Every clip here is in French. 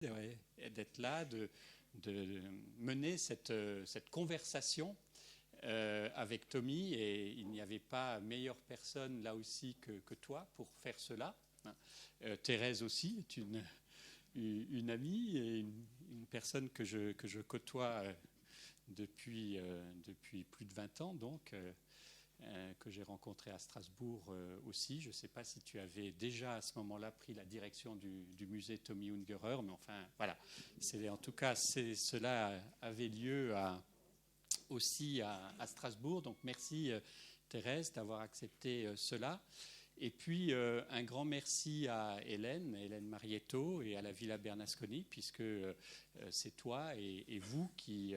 ouais, d'être là, de mener cette conversation avec Tommy. Et il n'y avait pas meilleure personne là aussi que toi pour faire cela. Thérèse aussi est une amie et une personne que je côtoie depuis plus de 20 ans, donc, que j'ai rencontré à Strasbourg aussi. Je ne sais pas si tu avais déjà à ce moment-là pris la direction du musée Tommy Ungerer, mais enfin voilà. En tout cas, cela avait lieu aussi à Strasbourg. Donc merci Thérèse d'avoir accepté cela. Et puis un grand merci à Hélène Marietto et à la Villa Bernasconi, puisque c'est toi et vous qui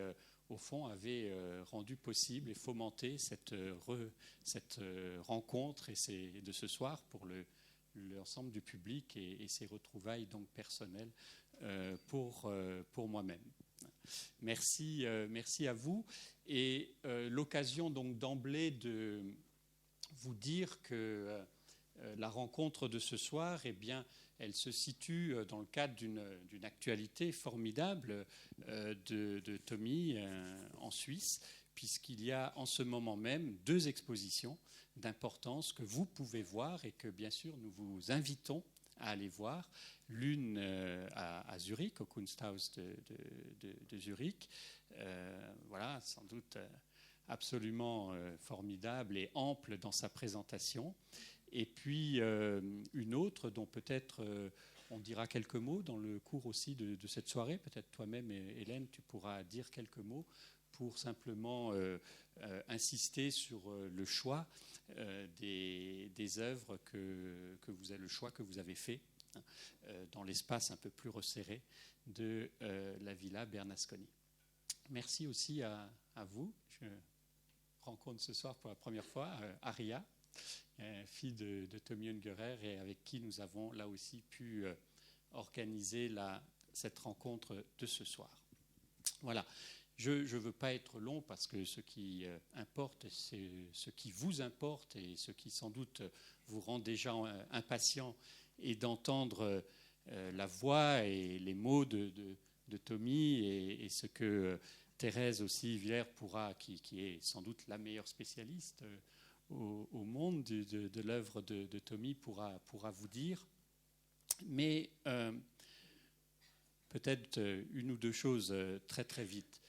au fond, avait rendu possible et fomenté cette rencontre de ce soir pour l'ensemble du public et ces retrouvailles donc personnelles pour moi-même. Merci à vous. Et l'occasion donc d'emblée de vous dire que la rencontre de ce soir, eh bien, elle se situe dans le cadre d'une actualité formidable de Tommy en Suisse, puisqu'il y a en ce moment même 2 expositions d'importance que vous pouvez voir et que bien sûr nous vous invitons à aller voir. L'une à Zurich, au Kunsthaus de Zurich. Voilà, sans doute absolument formidable et ample dans sa présentation. Et puis une autre dont peut-être on dira quelques mots dans le cours aussi de cette soirée. Peut-être toi-même, Hélène, tu pourras dire quelques mots pour simplement insister sur le choix des œuvres le choix que vous avez fait dans l'espace un peu plus resserré de la Villa Bernasconi. Merci aussi à vous. Je rencontre ce soir pour la première fois Aria, fille de Tommy Ungerer, et avec qui nous avons là aussi pu organiser cette rencontre de ce soir. Voilà. Je ne veux pas être long parce que ce qui importe, c'est ce qui vous importe et ce qui sans doute vous rend déjà impatient et d'entendre la voix et les mots de Tommy et ce que Thérèse aussi Villers qui est sans doute la meilleure spécialiste au monde de l'œuvre de Tommy pourra vous dire. Mais peut-être une ou deux choses très très vite.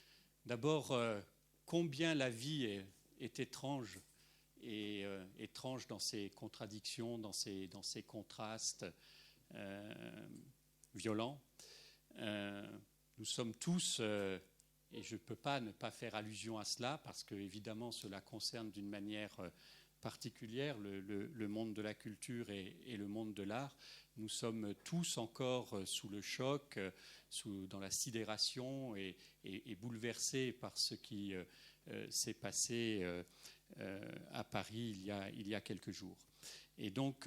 D'abord, combien la vie est étrange et étrange dans ses contradictions, dans ses contrastes violents. Nous sommes tous, et je ne peux pas ne pas faire allusion à cela, parce que évidemment cela concerne d'une manière particulière le monde de la culture et le monde de l'art. Nous sommes tous encore sous le choc, dans la sidération et bouleversés par ce qui s'est passé à Paris il y a quelques jours. Et donc,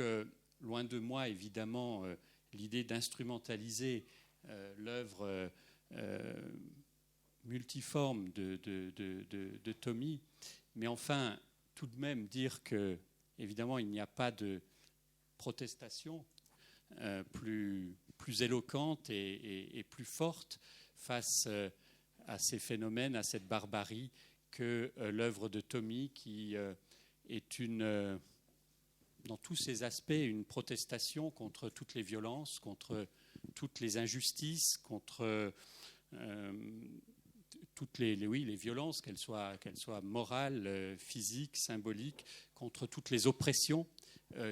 loin de moi, évidemment, l'idée d'instrumentaliser l'œuvre multiforme de Tommy, mais enfin, tout de même dire que, évidemment, il n'y a pas de protestation plus éloquente et plus forte face à ces phénomènes, à cette barbarie, que l'œuvre de Tommy, qui est dans tous ses aspects, une protestation contre toutes les violences, contre toutes les injustices, contre toutes les violences, qu'elles soient morales, physiques, symboliques, contre toutes les oppressions,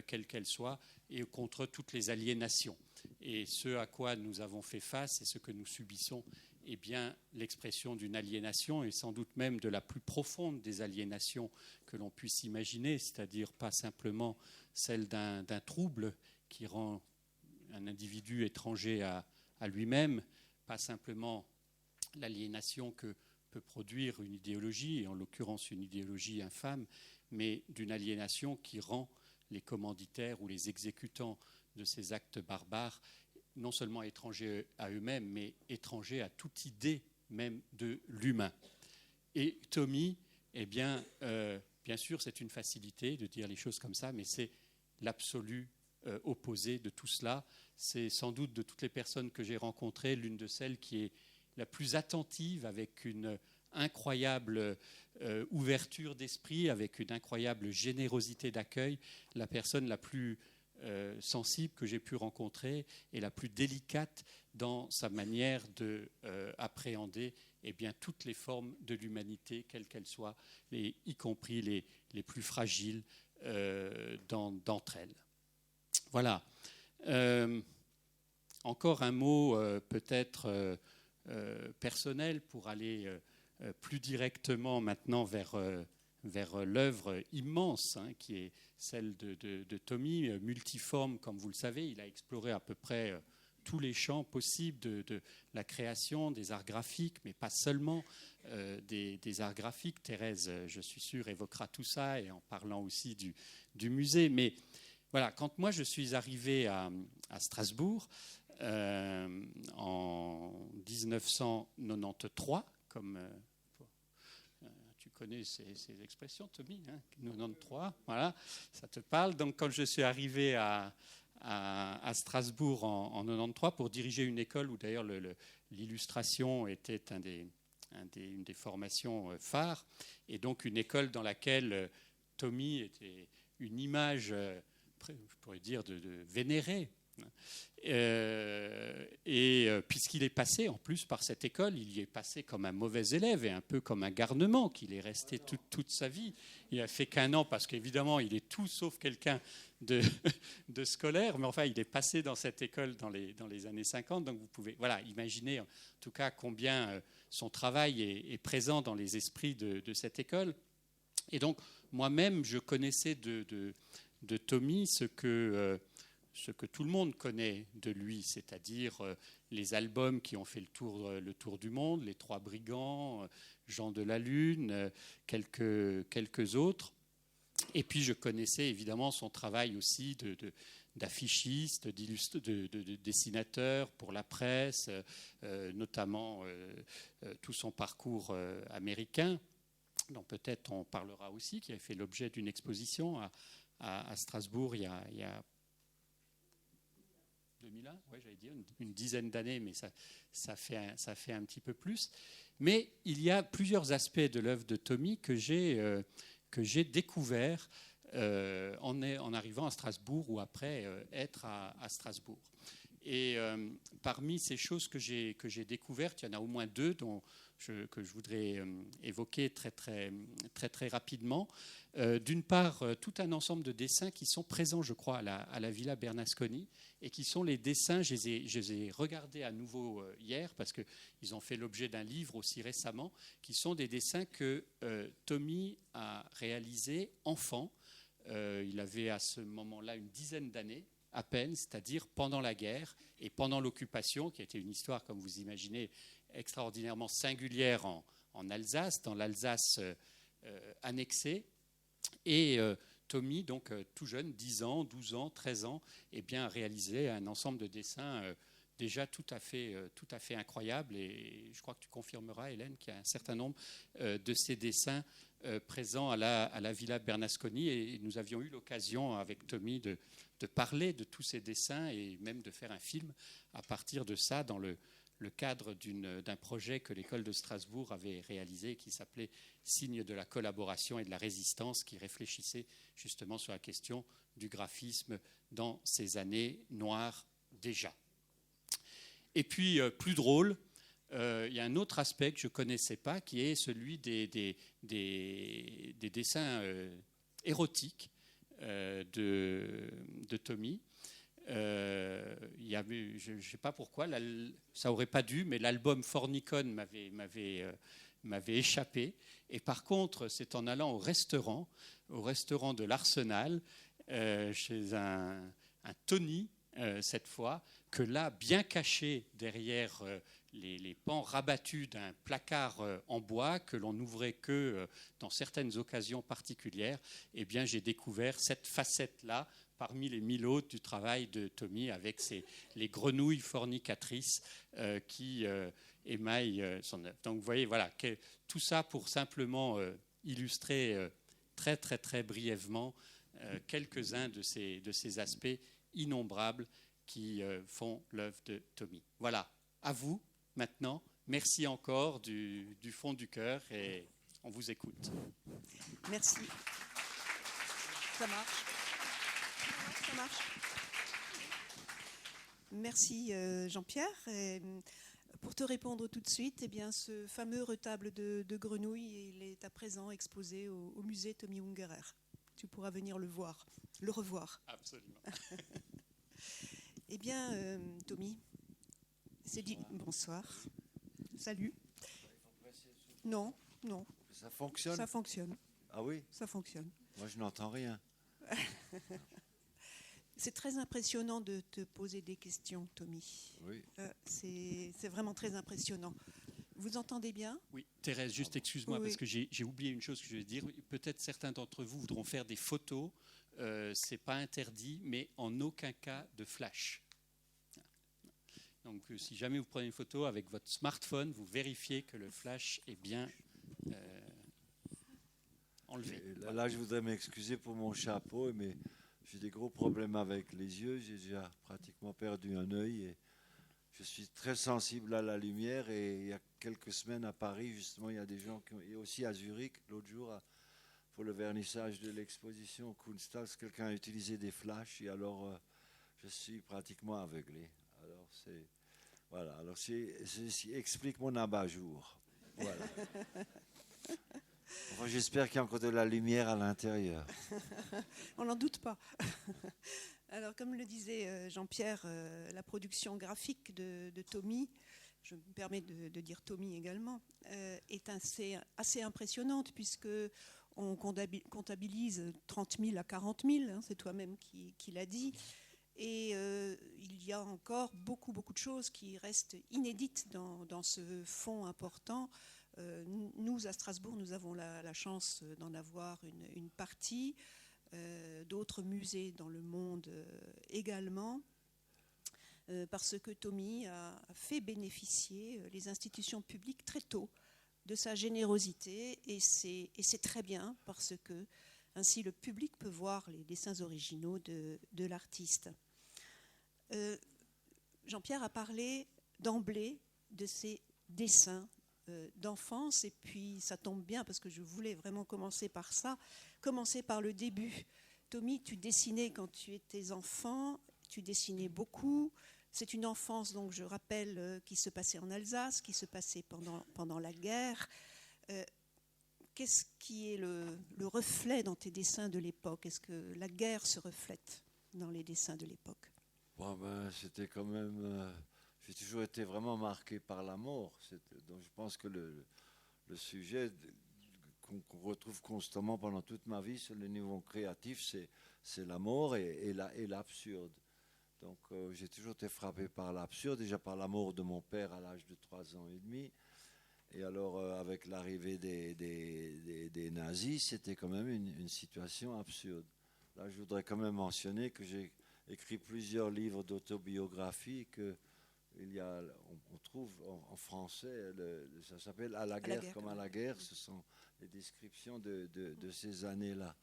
quelles qu'elles soient, et contre toutes les aliénations. Et ce à quoi nous avons fait face et ce que nous subissons est bien l'expression d'une aliénation, et sans doute même de la plus profonde des aliénations que l'on puisse imaginer, c'est-à-dire pas simplement celle d'un trouble qui rend un individu étranger à lui-même, pas simplement l'aliénation que peut produire une idéologie, et en l'occurrence une idéologie infâme, mais d'une aliénation qui rend les commanditaires ou les exécutants de ces actes barbares non seulement étrangers à eux-mêmes, mais étrangers à toute idée même de l'humain. Et Tommy, eh bien sûr, c'est une facilité de dire les choses comme ça, mais c'est l'absolue opposé de tout cela. C'est sans doute de toutes les personnes que j'ai rencontrées, l'une de celles qui est la plus attentive, avec une incroyable ouverture d'esprit, avec une incroyable générosité d'accueil, la personne la plus sensible que j'ai pu rencontrer et la plus délicate dans sa manière d'appréhender toutes les formes de l'humanité, quelles qu'elles soient, y compris les plus fragiles d'entre elles. Voilà. Encore un mot peut-être personnel pour aller plus directement maintenant vers l'œuvre immense qui est celle de Tommy, multiforme comme vous le savez. Il a exploré à peu près tous les champs possibles de la création, des arts graphiques, mais pas seulement des arts graphiques. Thérèse, je suis sûr, évoquera tout ça, et en parlant aussi du musée. Mais voilà, quand moi je suis arrivé à Strasbourg en 1993, comme tu connais ces expressions, Tommy, 93, voilà, ça te parle. Donc quand je suis arrivé à Strasbourg en 93 pour diriger une école où d'ailleurs l'illustration était une des formations phares, et donc une école dans laquelle Tommy était une image, je pourrais dire, de vénérée. Puisqu'il est passé en plus par cette école, il y est passé comme un mauvais élève et un peu comme un garnement, qu'il est resté toute sa vie. Il a fait qu'un an parce qu'évidemment il est tout sauf quelqu'un de scolaire, mais enfin il est passé dans cette école dans les années 50, donc vous pouvez imaginer en tout cas combien son travail est présent dans les esprits de cette école. Et donc moi-même je connaissais de Tommy ce que tout le monde connaît de lui, c'est-à-dire les albums qui ont fait le tour du monde, Les Trois Brigands, Jean de la Lune, quelques autres. Et puis je connaissais évidemment son travail aussi d'affichiste, de dessinateur pour la presse, notamment tout son parcours américain, dont peut-être on parlera aussi, qui a fait l'objet d'une exposition à Strasbourg il y a 2001, j'allais dire une dizaine d'années, mais ça fait un petit peu plus. Mais il y a plusieurs aspects de l'œuvre de Tommy que j'ai découvert en arrivant à Strasbourg ou après être à Strasbourg. Et parmi ces choses que j'ai découvertes, il y en a au moins deux que je voudrais évoquer très rapidement. D'une part, tout un ensemble de dessins qui sont présents, je crois, à la Villa Bernasconi, et qui sont les dessins, je les ai regardés à nouveau hier, parce qu'ils ont fait l'objet d'un livre aussi récemment, qui sont des dessins que Tommy a réalisés enfant. Il avait à ce moment-là une dizaine d'années, à peine, c'est-à-dire pendant la guerre et pendant l'occupation, qui était une histoire, comme vous imaginez, extraordinairement singulière en Alsace, dans l'Alsace annexée. Et Tommy, donc tout jeune, 10 ans, 12 ans, 13 ans, a réalisé un ensemble de dessins déjà tout à fait incroyables. Et je crois que tu confirmeras, Hélène, qu'il y a un certain nombre de ces dessins présents à la Villa Bernasconi. Et nous avions eu l'occasion avec Tommy de parler de tous ces dessins et même de faire un film à partir de ça dans le cadre d'un projet que l'école de Strasbourg avait réalisé qui s'appelait Signes de la collaboration et de la résistance, qui réfléchissait justement sur la question du graphisme dans ces années noires déjà. Et puis, plus drôle, il y a un autre aspect que je ne connaissais pas, qui est celui des dessins érotiques de Tommy. Je ne sais pas pourquoi, ça n'aurait pas dû, mais l'album Fornicon m'avait échappé. Et par contre, c'est en allant au restaurant de l'Arsenal, chez un Tony, cette fois, que là, bien caché derrière les pans rabattus d'un placard en bois que l'on n'ouvrait que dans certaines occasions particulières, j'ai découvert cette facette-là parmi les 1000 autres du travail de Tommy, avec les grenouilles fornicatrices qui émaillent son œuvre. Donc vous voyez, voilà, tout ça pour simplement illustrer très brièvement quelques-uns de ces aspects innombrables qui font l'œuvre de Tommy. Voilà, à vous maintenant. Merci encore du fond du cœur et on vous écoute. Merci. Ça marche. Ça marche. Merci Jean-Pierre. Et pour te répondre tout de suite, eh bien, ce fameux retable de grenouille, il est à présent exposé au musée Tommy Ungerer. Tu pourras venir le revoir. Absolument. Eh bien, Tommy, c'est dit. Bonsoir. Salut. Non. Ça fonctionne? Ça fonctionne. Ah oui? Ça fonctionne. Moi, je n'entends rien. C'est très impressionnant de te poser des questions, Tommy. Oui. C'est vraiment très impressionnant. Vous entendez bien? Oui, Thérèse, juste excuse-moi Oui. parce que j'ai oublié une chose que je vais dire. Peut-être certains d'entre vous voudront faire des photos. C'est pas interdit, mais en aucun cas de flash. Donc, si jamais vous prenez une photo avec votre smartphone, vous vérifiez que le flash est bien enlevé. Là, je voudrais m'excuser pour mon chapeau, mais j'ai des gros problèmes avec les yeux. J'ai déjà pratiquement perdu un œil et je suis très sensible à la lumière. Et il y a quelques semaines à Paris, justement, il y a des gens et aussi à Zurich, l'autre jour, pour le vernissage de l'exposition Kunsthaus, quelqu'un a utilisé des flashs et alors je suis pratiquement aveuglé. Alors voilà. Alors ceci explique mon abat-jour. Voilà. Enfin, j'espère qu'il y a encore de la lumière à l'intérieur. On n'en doute pas. Alors, comme le disait Jean-Pierre, la production graphique de Tommy, je me permets de dire Tommy également, est assez impressionnante puisque on comptabilise 30 000 à 40 000, hein, c'est toi-même qui l'as dit. Et il y a encore beaucoup de choses qui restent inédites dans ce fonds important. Nous, à Strasbourg, nous avons la chance d'en avoir une partie. D'autres musées dans le monde également, parce que Tommy a fait bénéficier les institutions publiques très tôt de sa générosité, et c'est très bien parce que ainsi le public peut voir les dessins originaux de l'artiste. Jean-Pierre a parlé d'emblée de ses dessins d'enfance, et puis ça tombe bien parce que je voulais vraiment commencer par ça, commencer par le début. Tommy, tu dessinais quand tu étais enfant, tu dessinais beaucoup. C'est une enfance, donc je rappelle, qui se passait en Alsace, qui se passait pendant la guerre. Qu'est-ce qui est le reflet dans tes dessins de l'époque? Est-ce que la guerre se reflète dans les dessins de l'époque? Bon, c'était quand même... j'ai toujours été vraiment marqué par la mort. Donc je pense que le sujet qu'on retrouve constamment pendant toute ma vie sur le niveau créatif, c'est la mort et l'absurde. Donc j'ai toujours été frappé par l'absurde, déjà par la mort de mon père à l'âge de 3 ans et demi. Et alors avec l'arrivée des nazis, c'était quand même une situation absurde. Là, je voudrais quand même mentionner que j'ai écrit plusieurs livres d'autobiographie on trouve en français, ça s'appelle « À la guerre comme à la guerre ». Ce sont les descriptions de ces années-là.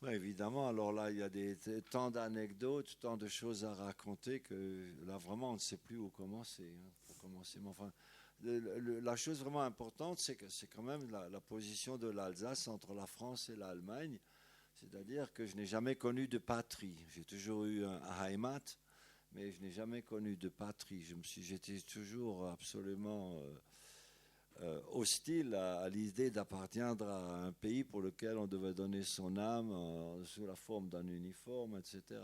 Ouais, évidemment, alors là, il y a tant d'anecdotes, tant de choses à raconter que là, vraiment, on ne sait plus où commencer. Pour commencer. Mais enfin, la chose vraiment importante, c'est que c'est quand même la position de l'Alsace entre la France et l'Allemagne. C'est-à-dire que je n'ai jamais connu de patrie. J'ai toujours eu un Heimat, mais je n'ai jamais connu de patrie. J'étais toujours absolument hostile à l'idée d'appartenir à un pays pour lequel on devait donner son âme sous la forme d'un uniforme, etc.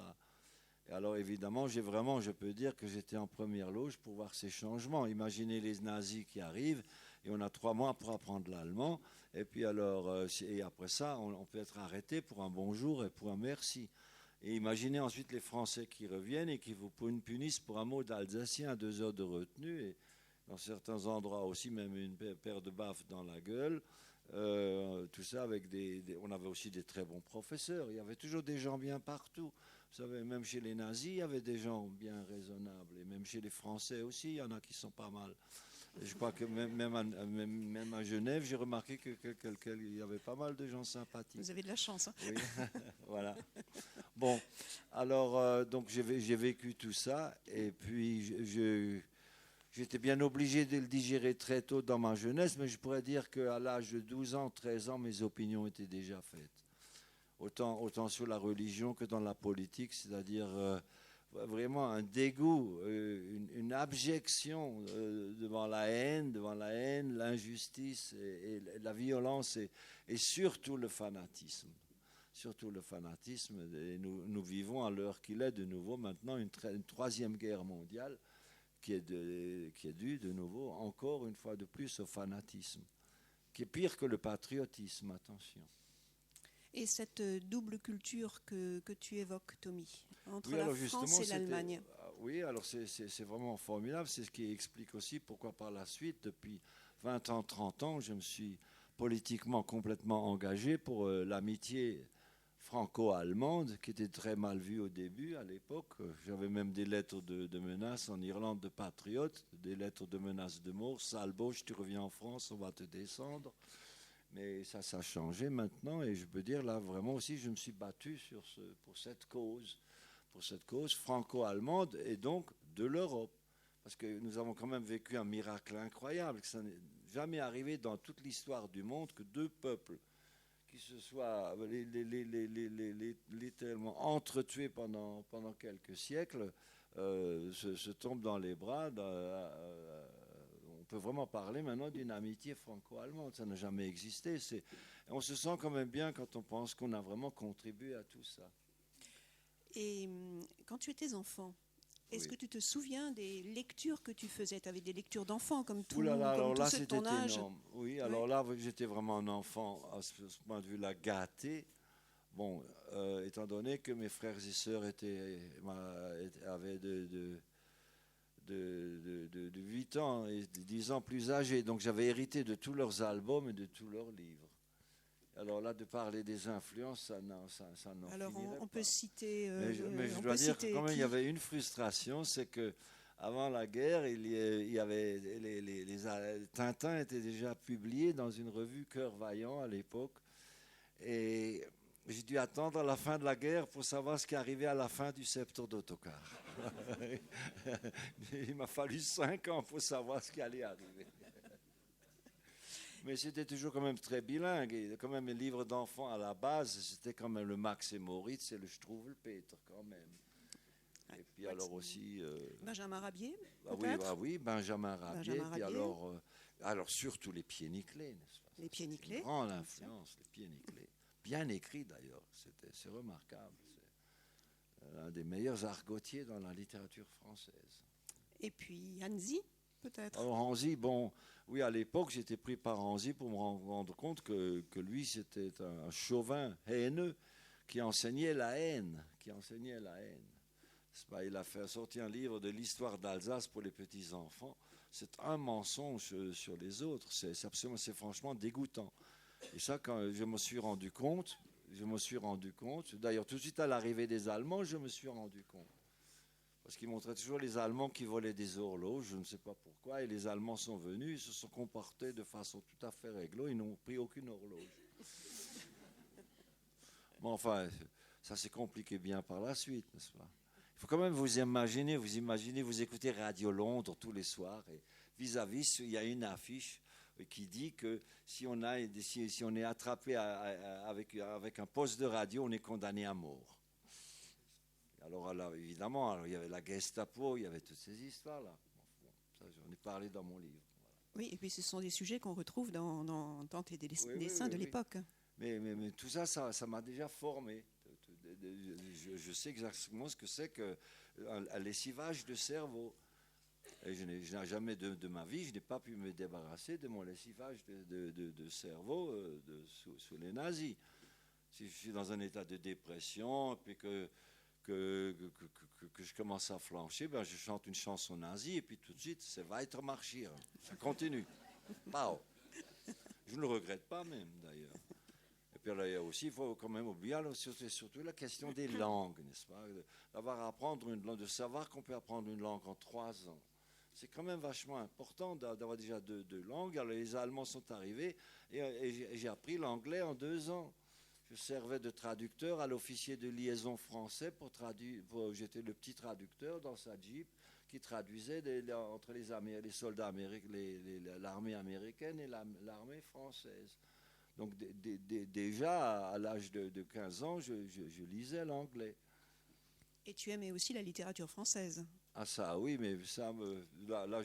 Et alors évidemment, je peux dire que j'étais en première loge pour voir ces changements. Imaginez les nazis qui arrivent et on a 3 mois pour apprendre l'allemand. Et puis alors, et après ça, on peut être arrêté pour un bonjour et pour un merci. Et imaginez ensuite les Français qui reviennent et qui vous punissent pour un mot d'alsacien à 2 heures de retenue. Et dans certains endroits aussi, même une paire de baffes dans la gueule. Tout ça avec on avait aussi des très bons professeurs. Il y avait toujours des gens bien partout. Vous savez, même chez les nazis, il y avait des gens bien raisonnables. Et même chez les Français aussi, il y en a qui sont pas mal. Je crois que même à Genève, j'ai remarqué qu'il y avait pas mal de gens sympathiques. Vous avez de la chance. Hein. Oui, voilà. Bon, alors, donc j'ai vécu tout ça, et puis j'étais bien obligé de le digérer très tôt dans ma jeunesse, mais je pourrais dire qu'à l'âge de 12 ans, 13 ans, mes opinions étaient déjà faites. Autant sur la religion que dans la politique, c'est-à-dire vraiment un dégoût, une abjection devant la haine, l'injustice et la violence et surtout le fanatisme. Surtout le fanatisme. Et nous vivons à l'heure qu'il est de nouveau maintenant une troisième guerre mondiale qui est due de nouveau, encore une fois de plus, au fanatisme, qui est pire que le patriotisme, attention. Et cette double culture que tu évoques, Tommy, entre oui, la France et l'Allemagne. Oui, alors c'est vraiment formidable. C'est ce qui explique aussi pourquoi par la suite, depuis 20 ans, 30 ans, je me suis politiquement complètement engagé pour l'amitié franco-allemande, qui était très mal vue au début, à l'époque. J'avais même des lettres de menaces en Irlande de patriotes, des lettres de menaces de mort. Sale Boche, tu reviens en France, on va te descendre. Mais ça a changé maintenant, et je peux dire là vraiment aussi, je me suis battu pour cette cause franco-allemande et donc de l'Europe. Parce que nous avons quand même vécu un miracle incroyable, que ça n'est jamais arrivé dans toute l'histoire du monde que deux peuples qui se soient littéralement entretués pendant quelques siècles se tombent dans les bras. On peut vraiment parler maintenant d'une amitié franco-allemande. Ça n'a jamais existé. On se sent quand même bien quand on pense qu'on a vraiment contribué à tout ça. Et quand tu étais enfant, est-ce que tu te souviens des lectures que tu faisais? Tu avais des lectures d'enfants comme tous ceux de ton âge. Énorme. Oui, alors là, j'étais vraiment un enfant à ce point de vue-là gâté. Bon, étant donné que mes frères et sœurs avaient de 8 ans et 10 ans plus âgés. Donc j'avais hérité de tous leurs albums et de tous leurs livres. Alors là, de parler des influences, ça n'en alors finirait on pas. peut citer... mais je dois dire que quand même, il y avait une frustration, c'est que avant la guerre, il y avait Tintin était déjà publié dans une revue Cœur Vaillant à l'époque. Et j'ai dû attendre la fin de la guerre pour savoir ce qui arrivait à la fin du Sceptre d'autocar. Il m'a fallu 5 ans pour savoir ce qui allait arriver. Mais c'était toujours quand même très bilingue. Et quand même, les livres d'enfants à la base, c'était quand même le Max et Moritz et le Struwwelpeter quand même. Et puis alors aussi... Benjamin Rabier, oui, Benjamin Rabier. Puis alors surtout les pieds nickelés, n'est-ce pas? Les pieds nickelés. Grande influence, les pieds nickelés. Bien écrit d'ailleurs, c'est remarquable. C'est l'un des meilleurs argotiers dans la littérature française. Et puis Hansi, peut-être. Alors Hansi, bon, oui, à l'époque, j'étais pris par Hansi pour me rendre compte que lui, c'était un chauvin haineux qui enseignait la haine. Il a fait sortir un livre de l'histoire d'Alsace pour les petits-enfants. C'est un mensonge sur les autres. C'est franchement dégoûtant. Et ça, quand je me suis rendu compte, d'ailleurs tout de suite à l'arrivée des Allemands, je me suis rendu compte. Parce qu'ils montraient toujours les Allemands qui volaient des horloges, je ne sais pas pourquoi, et les Allemands sont venus, ils se sont comportés de façon tout à fait réglo, ils n'ont pris aucune horloge. Mais enfin, ça s'est compliqué bien par la suite, n'est-ce pas? Il faut quand même vous imaginer, vous écoutez Radio Londres tous les soirs, et vis-à-vis, il y a une affiche qui dit que si on est attrapé avec un poste de radio, on est condamné à mort. Alors évidemment, il y avait la Gestapo, il y avait toutes ces histoires-là. Ça, j'en ai parlé dans mon livre. Voilà. Oui, et puis ce sont des sujets qu'on retrouve dans tes dessins de l'époque. Mais tout ça, ça m'a déjà formé. Je sais exactement ce que c'est qu'un lessivage de cerveau. Et je n'ai jamais de ma vie, je n'ai pas pu me débarrasser de mon lessivage de cerveau sous les nazis. Si je suis dans un état de dépression, puis que je commence à flancher, ben je chante une chanson nazie, et puis tout de suite, c'est Weitermarschieren. Ça continue. Pau. Je ne le regrette pas même, d'ailleurs. Et puis là, il y a aussi, il faut quand même oublier, surtout la question des langues, n'est-ce pas? D'avoir à apprendre une langue, de savoir qu'on peut apprendre une langue en 3 ans. c'est quand même vachement important d'avoir déjà deux langues. Alors, les Allemands sont arrivés et j'ai appris l'anglais en 2 ans. Je servais de traducteur à l'officier de liaison français j'étais le petit traducteur dans sa Jeep qui traduisait entre les soldats américains, l'armée américaine et l'armée française. Donc déjà, à l'âge de 15 ans, je lisais l'anglais. Et tu aimais aussi la littérature française. Ah ça, oui, mais ça, là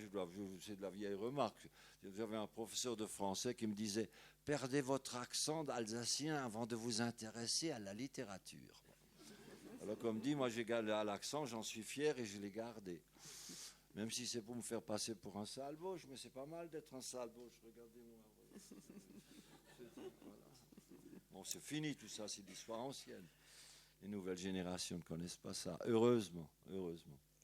c'est de la vieille remarque. J'avais un professeur de français qui me disait « Perdez votre accent d'alsacien avant de vous intéresser à la littérature. » Alors comme dit, moi j'ai gardé l'accent, j'en suis fier et je l'ai gardé. Même si c'est pour me faire passer pour un salbauche, mais c'est pas mal d'être un salbauche, regardez-moi. Voilà. Bon, c'est fini tout ça, c'est l'histoire ancienne. Les nouvelles générations ne connaissent pas ça, heureusement.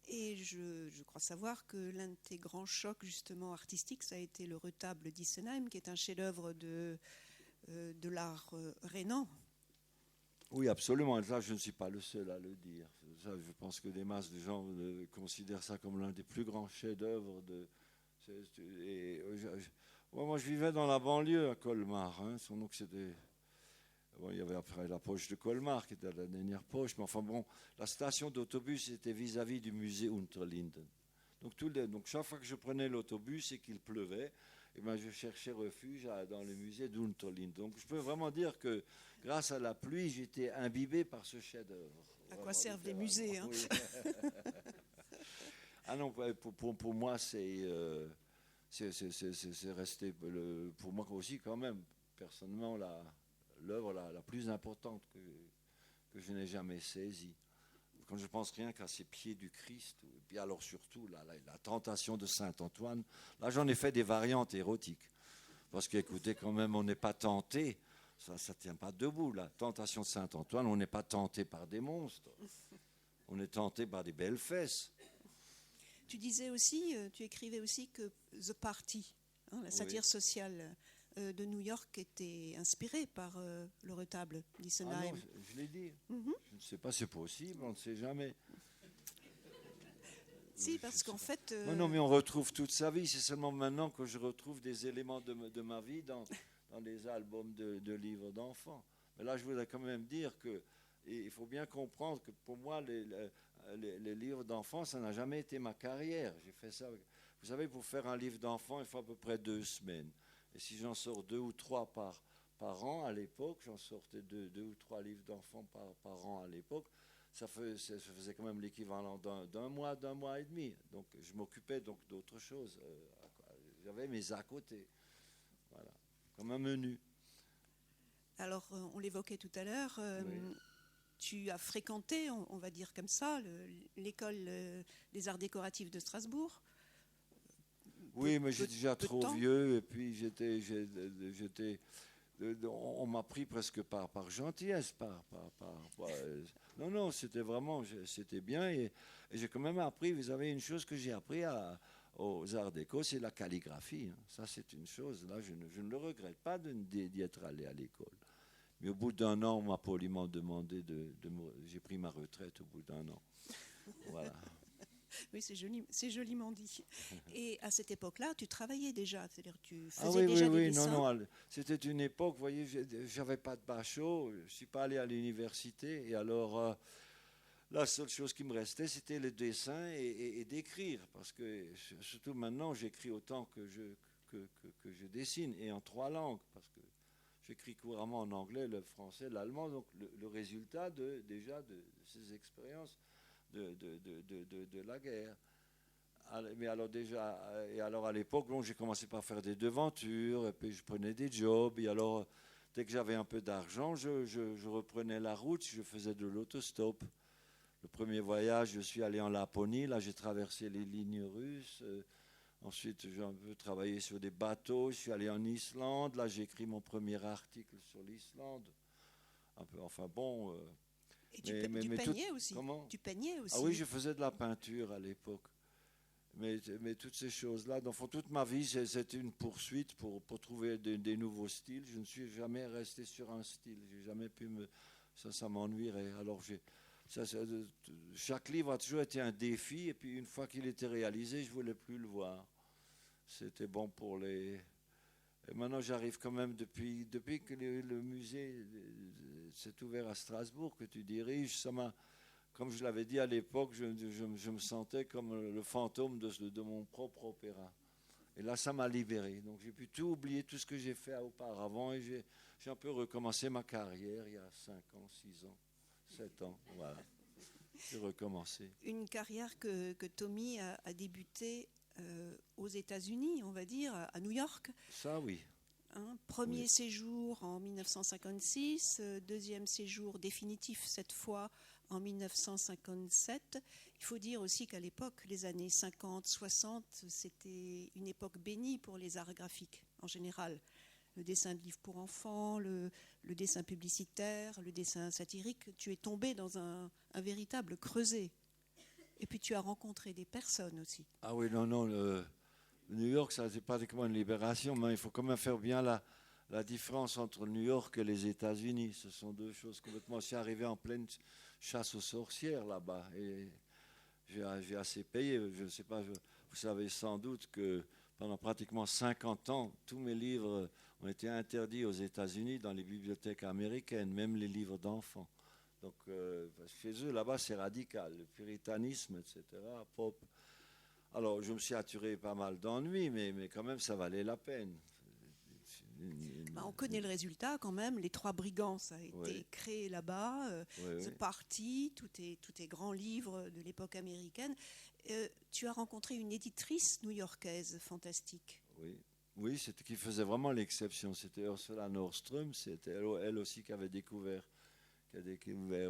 Et je crois savoir que l'un de tes grands chocs justement artistiques, ça a été le retable d'Issenheim, qui est un chef-d'œuvre de l'art rhénan. Oui, absolument. Ça, je ne suis pas le seul à le dire. Ça, je pense que des masses de gens considèrent ça comme l'un des plus grands chefs-d'œuvre. Moi, je vivais dans la banlieue à Colmar. Donc c'était... Bon, il y avait après la poche de Colmar, qui était la dernière poche. Mais enfin bon, la station d'autobus était vis-à-vis du musée Unterlinden. Donc chaque fois que je prenais l'autobus et qu'il pleuvait, je cherchais refuge dans le musée d'Unterlinden. Donc je peux vraiment dire que grâce à la pluie, j'étais imbibé par ce chef-d'œuvre. À quoi servent les musées, hein? Oui. Ah non, pour moi, c'est resté, pour moi aussi quand même, personnellement, l'œuvre la plus importante que je n'ai jamais saisie. Quand je pense rien qu'à ces pieds du Christ, et puis alors surtout la tentation de Saint-Antoine, là j'en ai fait des variantes érotiques. Parce qu'écoutez, quand même, on n'est pas tenté, ça ne tient pas debout. La tentation de Saint-Antoine, on n'est pas tenté par des monstres, on est tenté par des belles fesses. Tu disais aussi, tu écrivais aussi que The Party, la satire sociale de New York, était inspirée par le retable d'Issenheim. Ah non, je l'ai dit. Je ne sais pas, c'est possible, on ne sait jamais. Si, parce qu'en fait... Non, mais on retrouve toute sa vie. C'est seulement maintenant que je retrouve des éléments de ma vie dans des albums de livres d'enfants. Mais là, je voudrais quand même dire qu'il faut bien comprendre que pour moi, les livres d'enfants, ça n'a jamais été ma carrière. J'ai fait ça. Vous savez, pour faire un livre d'enfant, il faut à peu près 2 semaines. Et si j'en sors 2 ou 3 par an, à l'époque, j'en sortais 2 ou 3 livres d'enfants par an à l'époque, ça faisait quand même l'équivalent d'un mois et demi. Donc je m'occupais donc d'autres choses. J'avais mes à côté. Voilà, comme un menu. Alors, on l'évoquait tout à l'heure, Oui. Tu as fréquenté, on va dire comme ça, l'école des arts décoratifs de Strasbourg. Oui, mais j'étais déjà trop vieux, et puis on m'a pris presque par gentillesse, non, c'était bien, et j'ai quand même appris. Vous avez une chose que j'ai appris aux arts déco, c'est la calligraphie. Ça, c'est une chose. Là, je ne le regrette pas d'y être allé à l'école. Mais au bout d'1 an, on m'a poliment demandé j'ai pris ma retraite au bout d'1 an. Voilà. Oui, c'est joliment dit. Et à cette époque-là, tu travaillais déjà, c'est-à-dire tu faisais déjà des dessins. Non, c'était une époque, vous voyez, j'avais pas de bachot, je suis pas allé à l'université, et alors la seule chose qui me restait, c'était le dessin et d'écrire, parce que surtout maintenant, j'écris autant que je dessine, et en 3 langues, parce que j'écris couramment en anglais, le français, l'allemand, donc le résultat de ces expériences de la guerre. Mais alors déjà, à l'époque, j'ai commencé par faire des devantures, et puis je prenais des jobs, et alors dès que j'avais un peu d'argent, je reprenais la route, je faisais de l'autostop. Le premier voyage, je suis allé en Laponie, là j'ai traversé les lignes russes, ensuite j'ai un peu travaillé sur des bateaux, je suis allé en Islande, là j'ai écrit mon premier article sur l'Islande. Un peu, enfin bon... Et tu peignais aussi. Comment ? Tu peignais aussi. Ah oui, je faisais de la peinture à l'époque. Mais toutes ces choses-là, dans toute ma vie, c'était une poursuite pour trouver des nouveaux styles. Je ne suis jamais resté sur un style. J'ai jamais pu ça m'ennuierait. Alors Chaque livre a toujours été un défi, et puis une fois qu'il était réalisé, je ne voulais plus le voir. C'était bon pour les... Et maintenant, j'arrive quand même, depuis que le musée s'est ouvert à Strasbourg, que tu diriges, comme je l'avais dit à l'époque, je me sentais comme le fantôme de mon propre opéra. Et là, ça m'a libéré. Donc, j'ai pu tout oublier, tout ce que j'ai fait auparavant, et j'ai un peu recommencé ma carrière il y a 5 ans, 6 ans, 7 ans. Voilà. J'ai recommencé. Une carrière que Tommy a débuté aux États-Unis, on va dire, à New York. Ça, oui. Premier séjour en 1956, deuxième séjour définitif cette fois en 1957. Il faut dire aussi qu'à l'époque, les années 50, 60, c'était une époque bénie pour les arts graphiques en général. Le dessin de livres pour enfants, le dessin publicitaire, le dessin satirique. Tu es tombé dans un véritable creuset. Et puis tu as rencontré des personnes aussi. Ah oui, non, New York, ça c'est pratiquement une libération, mais il faut quand même faire bien la différence entre New York et les États-Unis. Ce sont deux choses complètement... Je suis arrivé en pleine chasse aux sorcières là-bas, et j'ai assez payé. Je ne sais pas, vous savez sans doute que pendant pratiquement 50 ans, tous mes livres ont été interdits aux États-Unis dans les bibliothèques américaines, même les livres d'enfants. Donc, chez eux, là-bas, c'est radical, le puritanisme, etc., pop. Alors, je me suis attiré pas mal d'ennuis, mais quand même, ça valait la peine. On connaît le résultat quand même. Les Trois Brigands, ça a été créé là-bas. The Party, tous tes grands livres de l'époque américaine. Tu as rencontré une éditrice new-yorkaise fantastique. Oui, c'était qui faisait vraiment l'exception. C'était Ursula Nordström. C'était elle aussi qui avait découvert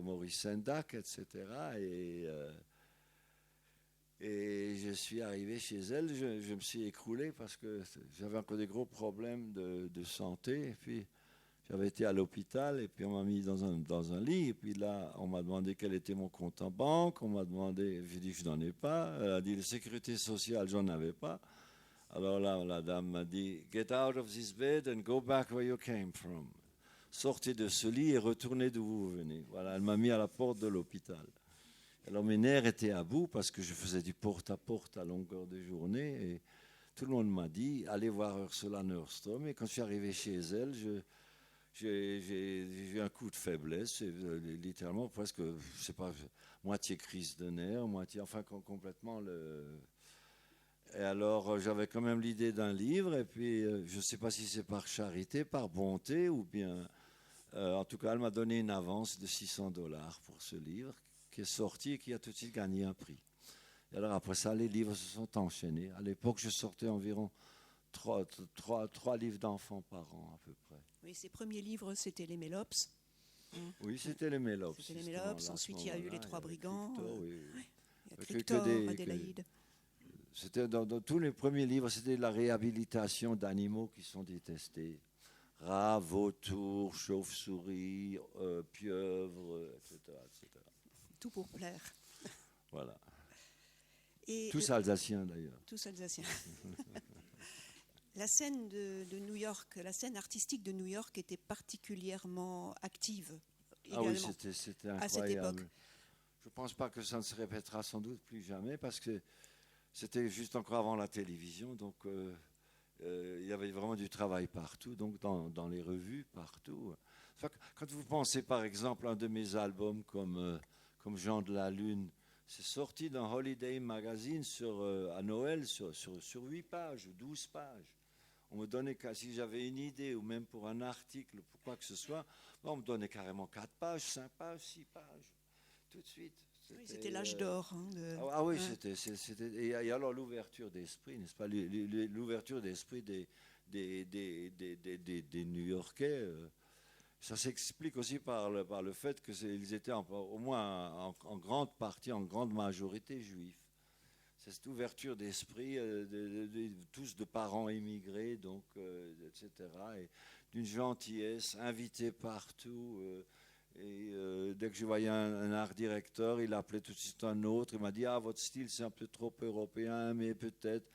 Maurice Sendak, etc. Et je suis arrivé chez elle, je me suis écroulé parce que j'avais encore des gros problèmes de santé. Et puis j'avais été à l'hôpital et puis on m'a mis dans un lit. Et puis là, on m'a demandé quel était mon compte en banque. On m'a demandé, j'ai dit que je n'en ai pas. Elle a dit la sécurité sociale, j'en avais pas. Alors là, la dame m'a dit, get out of this bed and go back where you came from. Sortez de ce lit et retournez d'où vous venez. Voilà, elle m'a mis à la porte de l'hôpital. Alors mes nerfs étaient à bout parce que je faisais du porte-à-porte à longueur de journée. Et tout le monde m'a dit, allez voir Ursula Nordström. Et quand je suis arrivé chez elle, j'ai eu un coup de faiblesse. Littéralement, presque, je sais pas, moitié crise de nerfs, complètement Et alors, j'avais quand même l'idée d'un livre. Et puis, je ne sais pas si c'est par charité, par bonté ou bien... en tout cas, elle m'a donné une avance de $600 pour ce livre qui est sorti et qui a tout de suite gagné un prix. Et alors après ça, les livres se sont enchaînés. À l'époque, je sortais environ 3 livres d'enfants par an à peu près. Oui, ses premiers livres, c'était les Mélops. Oui, c'était les Mélops. C'était les Mélops. Ensuite, il y a eu les Trois Brigands. Il y a Trictor, Adélaïde. C'était dans tous les premiers livres, c'était de la réhabilitation d'animaux qui sont détestés. Rats, vautours, chauves-souris, pieuvres, etc., etc. Tout pour plaire. Voilà. Et tous alsaciens d'ailleurs. Tous alsaciens. La scène de New York, la scène artistique de New York était particulièrement active. Ah oui, c'était incroyable. À cette époque. Je ne pense pas que ça ne se répétera sans doute plus jamais parce que c'était juste encore avant la télévision, donc il y avait vraiment du travail partout, donc dans les revues, partout. Quand vous pensez par exemple à un de mes albums comme Jean de la Lune, c'est sorti dans Holiday Magazine à Noël sur 8 pages ou 12 pages. On me donnait, si j'avais une idée ou même pour un article, pour quoi que ce soit, on me donnait carrément 4 pages, 5 pages, 6 pages, tout de suite. Oui, c'était l'âge d'or. Ah oui, c'était. Et alors l'ouverture d'esprit, n'est-ce pas? L'ouverture d'esprit des New-Yorkais, ça s'explique aussi par le fait qu'ils étaient au moins en grande partie, en grande majorité juifs. C'est cette ouverture d'esprit, tous de parents immigrés, donc, etc. Et d'une gentillesse, invités partout. Et dès que je voyais un art directeur, il appelait tout de suite un autre. Il m'a dit, votre style c'est un peu trop européen, mais peut-être.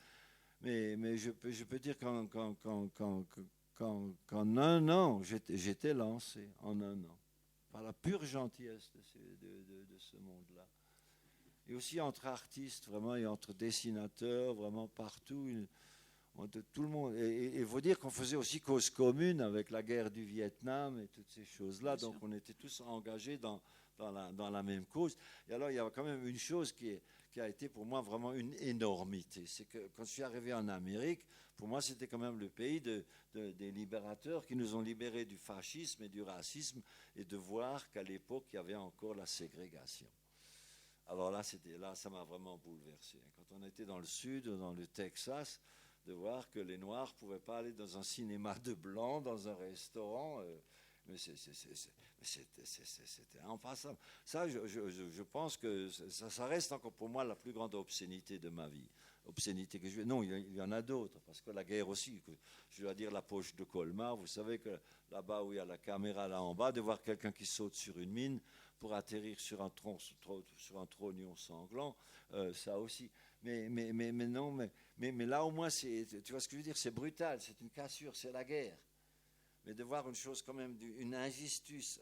Mais je peux dire qu'en un an, j'étais lancé, en un an. par la pure gentillesse de ce monde-là. Et aussi entre artistes, vraiment, et entre dessinateurs, vraiment partout. Tout le monde. Et il faut dire qu'on faisait aussi cause commune avec la guerre du Vietnam et toutes ces choses-là. Bien Donc sûr. on était tous engagés dans la même cause. Et alors il y a quand même une chose qui a été pour moi vraiment une énormité. C'est que quand je suis arrivé en Amérique, pour moi c'était quand même le pays des libérateurs qui nous ont libérés du fascisme et du racisme, et de voir qu'à l'époque il y avait encore la ségrégation. Alors là, ça m'a vraiment bouleversé. Quand on était dans le sud, dans le Texas, de voir que les Noirs ne pouvaient pas aller dans un cinéma de blancs, dans un restaurant, mais c'était impassable. Ça, je pense que ça reste encore pour moi la plus grande obscénité de ma vie. Obscénité que non, il y en a d'autres, parce que la guerre aussi, je dois dire la poche de Colmar, vous savez que là-bas où il y a la caméra là en bas, de voir quelqu'un qui saute sur une mine pour atterrir sur un trognon sanglant, ça aussi. Mais non, mais là au moins, tu vois ce que je veux dire, c'est brutal, c'est une cassure, c'est la guerre. Mais de voir une chose quand même, une injustice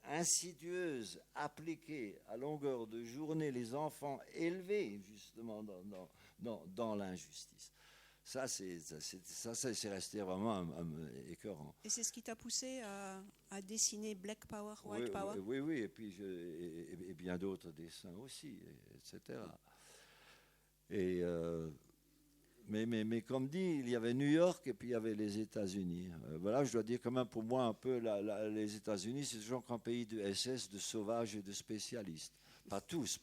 insidieuse, appliquée à longueur de journée, les enfants élevés justement dans l'injustice. Ça, c'est resté vraiment écœurant. Et c'est ce qui t'a poussé à dessiner Black Power, White Power? Oui, et puis et bien d'autres dessins aussi, etc. Mais comme dit, il y avait New York et puis il y avait les États-Unis. Voilà, je dois dire quand même pour moi un peu, les États-Unis, c'est toujours un pays de SS, de sauvages et de spécialistes. Pas tous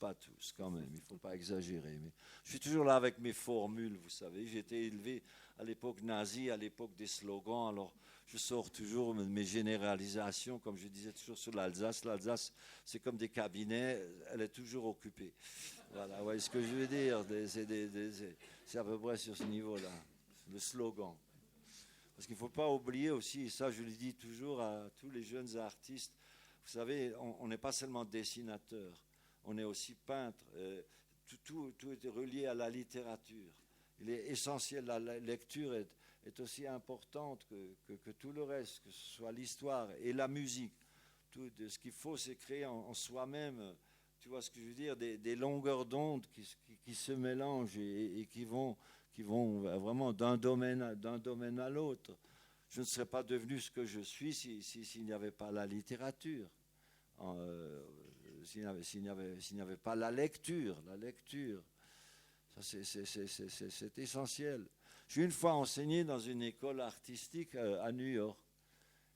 quand même, il ne faut pas exagérer. Mais je suis toujours là avec mes formules, vous savez. J'ai été élevé à l'époque nazie, à l'époque des slogans. Alors je sors toujours mes généralisations, comme je disais toujours sur l'Alsace. L'Alsace, c'est comme des cabinets, elle est toujours occupée. Voilà, ouais, ce que je veux dire, c'est à peu près sur ce niveau-là, le slogan. Parce qu'il ne faut pas oublier aussi, et ça je le dis toujours à tous les jeunes artistes, vous savez, on n'est pas seulement dessinateur, on est aussi peintre. Tout est relié à la littérature. Il est essentiel, la lecture est aussi importante que tout le reste, que ce soit l'histoire et la musique. Tout ce qu'il faut, c'est créer en soi-même, tu vois ce que je veux dire, des longueurs d'onde qui se mélangent et qui vont vraiment d'un domaine à l'autre. Je ne serais pas devenu ce que je suis s'il n'y avait pas la littérature, s'il n'y avait pas la lecture. Ça, c'est essentiel. J'ai une fois enseigné dans une école artistique à New York.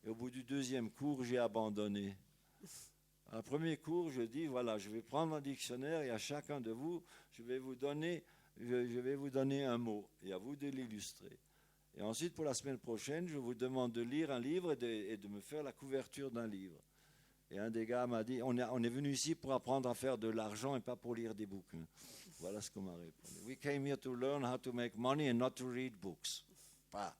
Et au bout du deuxième cours, j'ai abandonné. À premier cours, je dis, voilà, je vais prendre un dictionnaire et à chacun de vous, je vais vous donner un mot et à vous de l'illustrer. Et ensuite, pour la semaine prochaine, je vous demande de lire un livre et de me faire la couverture d'un livre. Et un des gars m'a dit, on est venu ici pour apprendre à faire de l'argent et pas pour lire des bouquins. Voilà ce qu'on m'a répondu. We came here to learn how to make money and not to read books. Pas.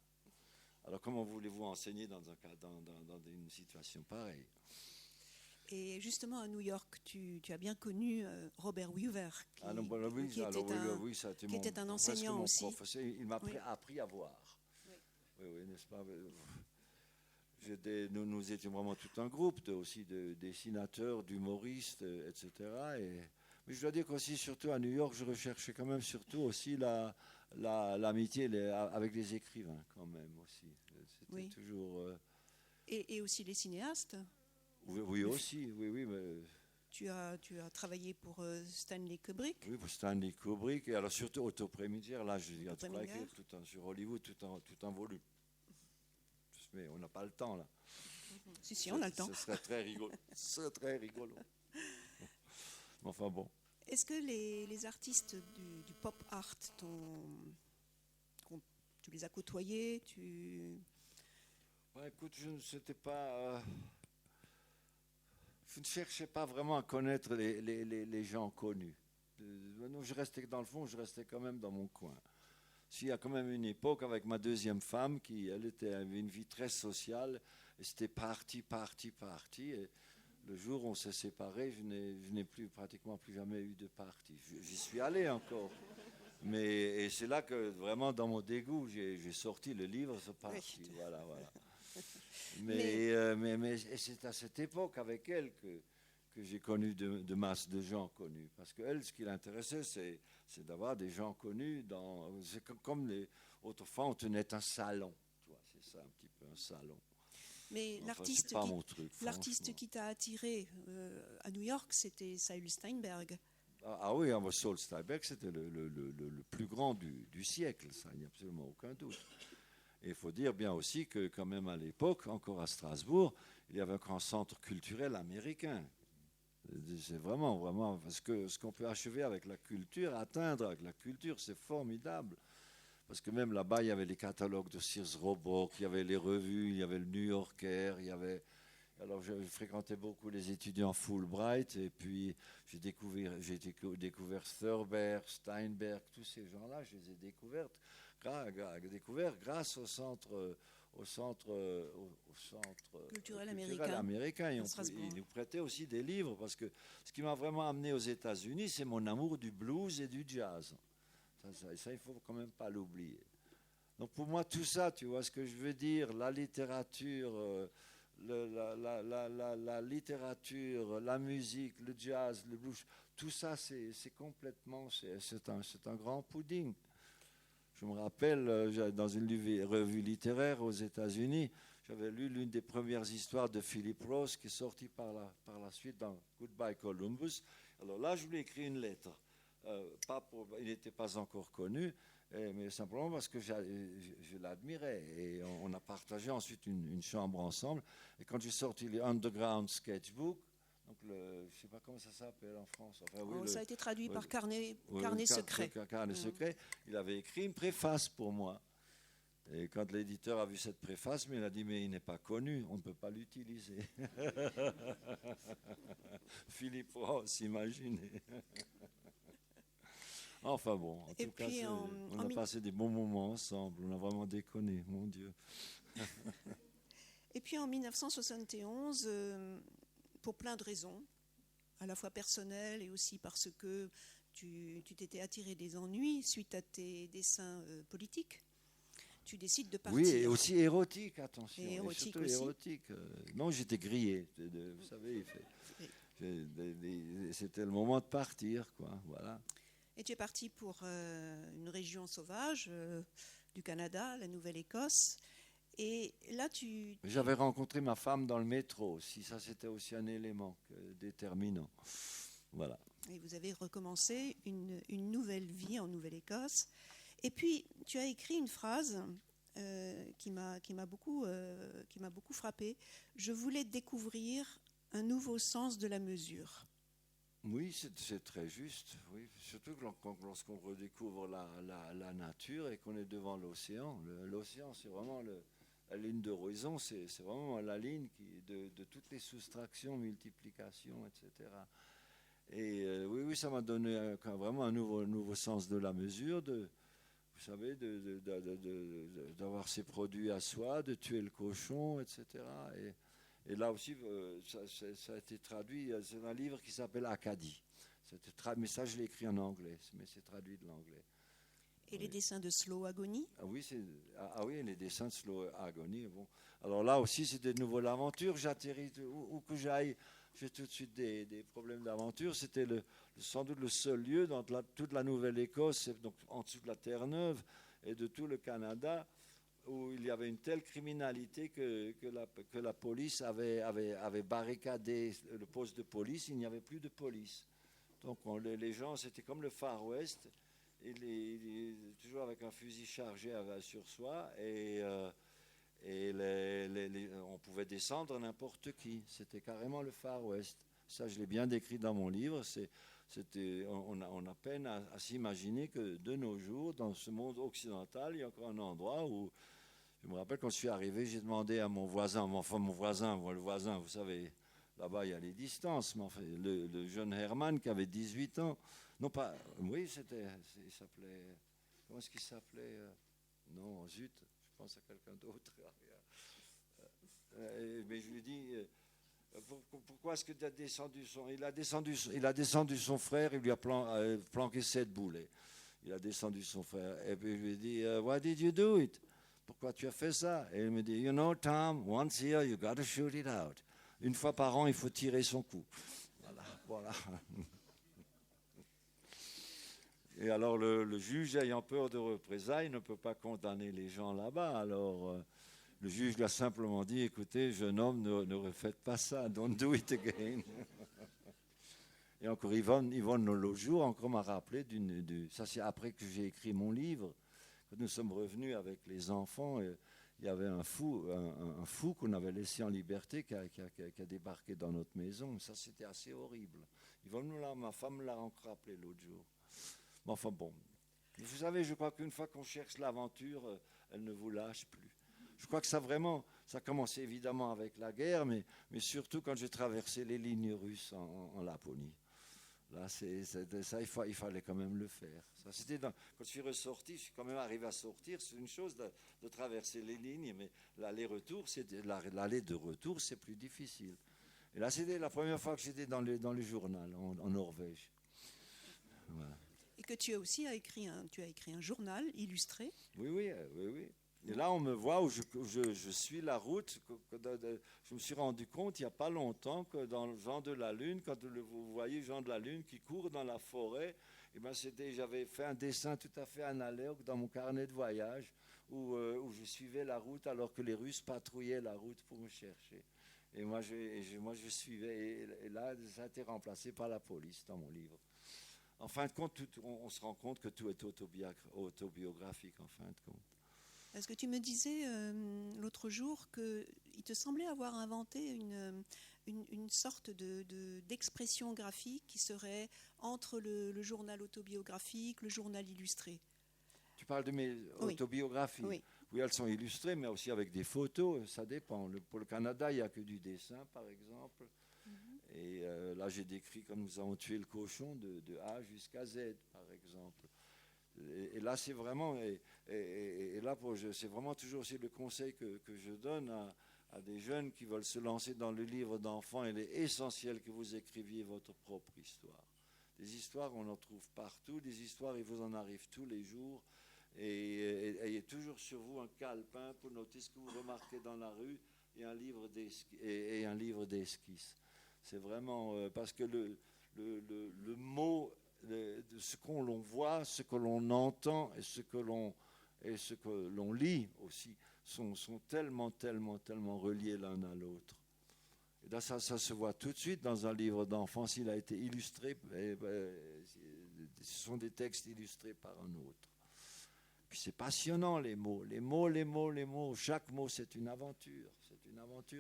Alors comment voulez-vous enseigner dans une situation pareille? Et justement, à New York, tu as bien connu Robert Weaver, qui était un enseignant aussi. Professeur. Il m'a appris à voir. Oui, n'est-ce pas? Nous étions vraiment tout un groupe aussi de dessinateurs, d'humoristes, etc. Mais je dois dire qu'aussi, surtout à New York, je recherchais quand même surtout aussi l'amitié avec les écrivains, quand même aussi. C'était toujours... Et aussi les cinéastes. Oui, aussi, oui, mais... Tu as travaillé pour Stanley Kubrick. Oui, pour Stanley Kubrick, et alors surtout Otto Preminger, là, je travaille sur Hollywood, tout un volume. Mais on n'a pas le temps, là. Si, on a le temps. Ce serait très rigolo. Enfin bon. Est-ce que les artistes du pop art, tu les as côtoyés? Écoute, je ne cherchais pas vraiment à connaître les gens connus. Je restais dans le fond, je restais quand même dans mon coin. Il y a quand même une époque avec ma deuxième femme elle avait une vie très sociale et c'était parti. Et le jour où on s'est séparés, je n'ai pratiquement plus jamais eu de party. J'y suis allé encore. Et c'est là que vraiment dans mon dégoût, j'ai sorti le livre, ce parti. Oui. Voilà. Mais c'est à cette époque, avec elle, que j'ai connu de masse de gens connus. Parce qu'elle, ce qui l'intéressait, c'est d'avoir des gens connus. C'est comme autrefois, on tenait un salon. Tu vois, c'est ça, un petit peu un salon. Mais Enfin, c'est pas mon truc, l'artiste qui t'a attiré à New York, c'était Saul Steinberg. Ah oui, Saul Steinberg, c'était le plus grand du siècle, ça, il n'y a absolument aucun doute. Et il faut dire bien aussi que quand même à l'époque, encore à Strasbourg, il y avait un grand centre culturel américain. C'est vraiment, parce que ce qu'on peut achever avec la culture, atteindre avec la culture, c'est formidable. Parce que même là-bas, il y avait les catalogues de Sears Roebuck, il y avait les revues, il y avait le New Yorker, il y avait... Alors, je fréquentais beaucoup les étudiants Fulbright, et puis j'ai découvert Thurber, Steinberg, tous ces gens-là, je les ai découverts grâce au centre culturel américain. Ils nous prêtaient aussi des livres, parce que ce qui m'a vraiment amené aux États-Unis, c'est mon amour du blues et du jazz. Ça il ne faut quand même pas l'oublier. Donc pour moi, tout ça, tu vois ce que je veux dire, la littérature, la littérature, la musique, le jazz, le blues, tout ça, c'est un grand pudding. Je me rappelle, dans une revue littéraire aux États-Unis, j'avais lu l'une des premières histoires de Philip Roth qui est sortie par la suite dans Goodbye Columbus. Alors là, je lui ai écrit une lettre. Il n'était pas encore connu, mais simplement parce que je l'admirais. Et on a partagé ensuite une chambre ensemble. Et quand j'ai sorti les Underground Sketchbook, donc je ne sais pas comment ça s'appelle en France. Enfin, oui, ça a été traduit par Carnet secret. Carnet secret. Il avait écrit une préface pour moi. Et quand l'éditeur a vu cette préface, il a dit, mais il n'est pas connu, on ne peut pas l'utiliser. Philippe Roth, imaginez. Enfin bon, en tout cas, on a passé des bons moments ensemble, on a vraiment déconné, mon Dieu. Et puis en 1971, pour plein de raisons, à la fois personnelles et aussi parce que tu t'étais attiré des ennuis suite à tes dessins politiques, tu décides de partir. Oui, et aussi érotique, attention. Et érotique surtout aussi. Érotique. Non, j'étais grillé, vous savez, c'était le moment de partir, quoi, voilà. Et tu es parti pour une région sauvage du Canada, la Nouvelle-Écosse. Et là, J'avais rencontré ma femme dans le métro aussi. Ça, c'était aussi un élément déterminant. Voilà. Et vous avez recommencé une nouvelle vie en Nouvelle-Écosse. Et puis, tu as écrit une phrase qui m'a beaucoup frappée. Je voulais découvrir un nouveau sens de la mesure. Oui, c'est très juste. Oui. Surtout lorsqu'on redécouvre la nature et qu'on est devant l'océan. L'océan, c'est vraiment la ligne d'horizon, c'est vraiment la ligne de toutes les soustractions, multiplications, etc. Et oui, ça m'a donné vraiment un nouveau sens de la mesure, vous savez, d'avoir ses produits à soi, de tuer le cochon, etc. Et là aussi, ça a été traduit, c'est un livre qui s'appelle Acadie. Mais ça, je l'ai écrit en anglais, mais c'est traduit de l'anglais. Et les dessins de Slow Agony? Oui, les dessins de Slow Agony. Bon. Alors là aussi, c'est de nouveau l'aventure. J'atterris où que j'aille, j'ai tout de suite des problèmes d'aventure. C'était sans doute le seul lieu dans toute la Nouvelle-Écosse, donc en dessous de la Terre-Neuve et de tout le Canada, où il y avait une telle criminalité que la police avait barricadé le poste de police. Il n'y avait plus de police. Donc les gens, c'était comme le Far West. Toujours avec un fusil chargé sur soi et on pouvait descendre n'importe qui. C'était carrément le Far West. Ça, je l'ai bien décrit dans mon livre. On a peine à s'imaginer que de nos jours, dans ce monde occidental, il y a encore un endroit où, je me rappelle quand je suis arrivé, j'ai demandé à mon voisin, le voisin, vous savez, là-bas il y a les distances, mais enfin, le jeune Herman qui avait 18 ans, non pas, oui, il s'appelait, comment est-ce qu'il s'appelait non, zut, je pense à quelqu'un d'autre. Mais je lui dis, pourquoi est-ce que tu as descendu il a descendu son frère, il lui a planqué 7 boulets. Il a descendu son frère. Et puis je lui ai dit, why did you do it? pourquoi tu as fait ça? Et il me dit, you know, Tom, once a year, you got to shoot it out. Une fois par an, il faut tirer son coup. Voilà. Et alors, le juge, ayant peur de représailles, ne peut pas condamner les gens là-bas. Alors, le juge lui a simplement dit, écoutez, jeune homme, ne refaites pas ça, don't do it again. Et encore, Yvonne l'autre jour, encore m'a rappelé, ça c'est après que j'ai écrit mon livre, quand nous sommes revenus avec les enfants, il y avait un fou qu'on avait laissé en liberté qui a débarqué dans notre maison. Ça, c'était assez horrible. Ma femme me l'a encore rappelé l'autre jour. Mais enfin bon, vous savez, je crois qu'une fois qu'on cherche l'aventure, elle ne vous lâche plus. Je crois que ça a commencé évidemment avec la guerre, mais surtout quand j'ai traversé les lignes russes en Laponie. Là, il fallait quand même le faire. Ça, quand je suis ressorti, je suis quand même arrivé à sortir. C'est une chose de traverser les lignes, mais l'aller de retour, c'est plus difficile. Et là, c'était la première fois que j'étais dans le journal en Norvège. Voilà. Et que tu as aussi écrit un journal illustré. Oui. Et là, on me voit où je suis la route. Je me suis rendu compte il n'y a pas longtemps que dans Jean de la Lune, quand vous voyez Jean de la Lune qui court dans la forêt, j'avais fait un dessin tout à fait analogue dans mon carnet de voyage où je suivais la route alors que les Russes patrouillaient la route pour me chercher. Et moi, je suivais. Et là, ça a été remplacé par la police dans mon livre. En fin de compte, on se rend compte que tout est autobiographique, en fin de compte. Parce que tu me disais l'autre jour qu'il te semblait avoir inventé une sorte d'expression graphique qui serait entre le journal autobiographique, le journal illustré. Tu parles de mes autobiographies? Oui. Oui, elles sont illustrées, mais aussi avec des photos, ça dépend. Pour le Canada, il n'y a que du dessin, par exemple. Et là, j'ai décrit comme nous avons tué le cochon de A jusqu'à Z, par exemple. Et là, c'est vraiment, c'est vraiment toujours aussi le conseil que je donne à des jeunes qui veulent se lancer dans le livre d'enfants. Il est essentiel que vous écriviez votre propre histoire. Des histoires, on en trouve partout. Des histoires, il vous en arrive tous les jours. Et ayez toujours sur vous un calepin pour noter ce que vous remarquez dans la rue et un livre d'esquisses. C'est vraiment parce que le mot, de ce qu'on voit, ce que l'on entend et ce que l'on lit aussi sont tellement reliés l'un à l'autre. Et là, ça se voit tout de suite dans un livre d'enfant s'il a été illustré. Ce sont des textes illustrés par un autre. Puis c'est passionnant, les mots. Chaque mot, c'est une aventure.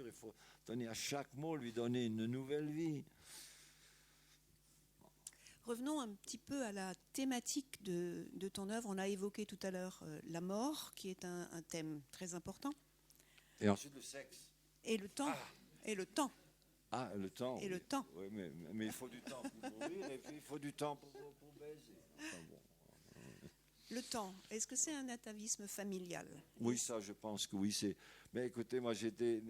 Il faut donner à chaque mot, lui donner une nouvelle vie. Revenons un petit peu à la thématique de ton œuvre. On a évoqué tout à l'heure la mort, qui est un thème très important. Et ensuite le sexe. Et le temps. Et le temps. Ah, le temps. Et le temps. Oui, mais il faut du temps pour mourir et puis il faut du temps pour baiser. Enfin, bon. Le temps, est-ce que c'est un atavisme familial? Oui, ça, je pense que oui. Mais écoutez, moi, j'étais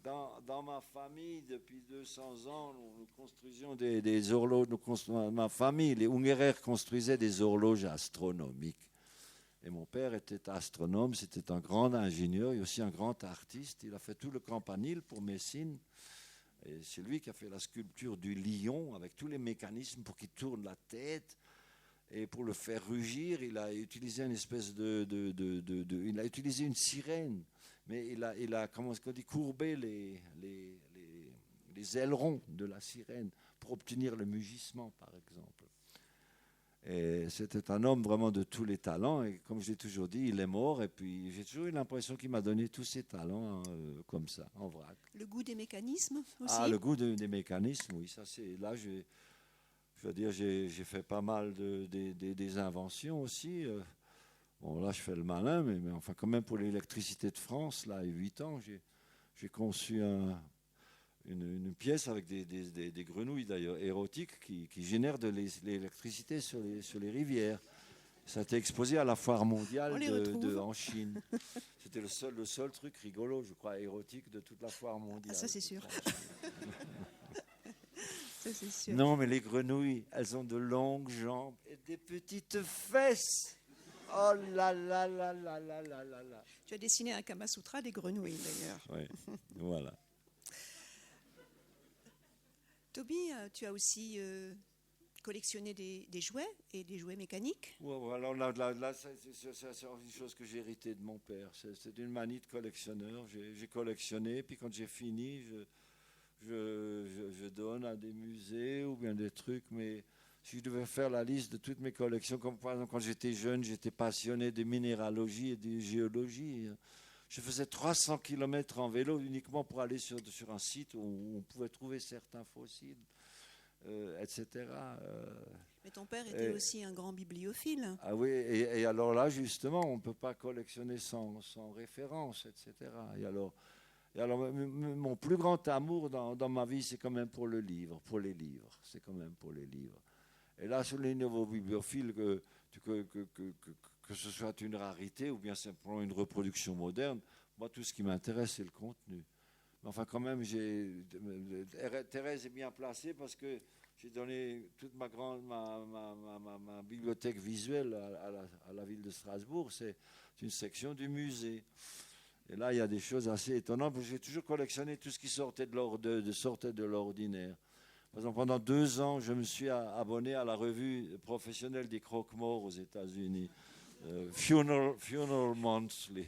dans ma famille depuis 200 ans. Nous construisions des horloges. Ma famille, les Ungerer, construisaient des horloges astronomiques. Et mon père était astronome. C'était un grand ingénieur et aussi un grand artiste. Il a fait tout le campanile pour Messine. Et c'est lui qui a fait la sculpture du lion avec tous les mécanismes pour qu'il tourne la tête. Et pour le faire rugir, il a utilisé une espèce il a utilisé une sirène, mais il a courbé les ailerons de la sirène pour obtenir le mugissement, par exemple. Et c'était un homme vraiment de tous les talents, et comme j'ai toujours dit, il est mort, et puis j'ai toujours eu l'impression qu'il m'a donné tous ses talents comme ça, en vrac. Le goût des mécanismes aussi? Ah, le goût des mécanismes, oui, ça c'est... Là, je veux dire, j'ai fait pas mal des inventions aussi. Bon, là, je fais le malin, mais enfin, quand même, pour l'électricité de France, là, à 8 ans, j'ai conçu une pièce avec des grenouilles, d'ailleurs, érotiques, qui génèrent de l'électricité sur les rivières. Ça a été exposé à la foire mondiale en Chine. C'était le seul truc rigolo, je crois, érotique de toute la foire mondiale. Ah, ça, c'est sûr. Ça, c'est sûr. Non, mais les grenouilles, elles ont de longues jambes et des petites fesses. Oh là là là là là là là là. Tu as dessiné un Kama Sutra des grenouilles d'ailleurs. Oui, voilà. Toby, tu as aussi collectionné des jouets et des jouets mécaniques. Ouais, alors là, c'est une chose que j'ai héritée de mon père. C'est une manie de collectionneur. J'ai collectionné, puis quand j'ai fini, je donne à des musées ou bien des trucs. Mais si je devais faire la liste de toutes mes collections, comme par exemple quand j'étais jeune, j'étais passionné de minéralogie et de géologie. Je faisais 300 km en vélo uniquement pour aller sur un site où on pouvait trouver certains fossiles, etc. Mais ton père était aussi un grand bibliophile. Ah oui, et alors là, justement, on ne peut pas collectionner sans référence, etc. Et alors mon plus grand amour dans ma vie, c'est quand même pour les livres. C'est quand même pour les livres. Et là, sur les nouveaux bibliophiles, que ce soit une rarité ou bien simplement une reproduction moderne, moi, tout ce qui m'intéresse, c'est le contenu. Mais enfin, quand même, Thérèse est bien placée parce que j'ai donné toute ma bibliothèque visuelle à la ville de Strasbourg. C'est une section du musée. Et là, il y a des choses assez étonnantes. J'ai toujours collectionné tout ce qui sortait de l'ordinaire. Par exemple, pendant 2 ans, je me suis abonné à la revue professionnelle des croque-morts aux États-Unis, Funeral Monthly.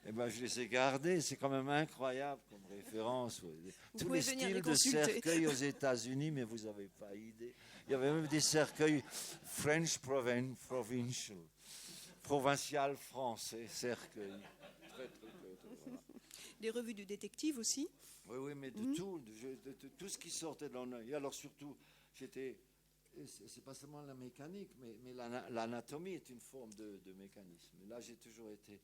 Eh ben, je les ai gardés. C'est quand même incroyable comme référence. Tous les styles de cercueils aux États-Unis, mais vous n'avez pas idée. Il y avait même des cercueils French provincial français, cercueils. Voilà. Des revues de détectives aussi. Oui, mais de tout ce qui sortait de l'œil. Alors surtout, c'est pas seulement la mécanique, mais l'anatomie est une forme de mécanisme. Et là, j'ai toujours été,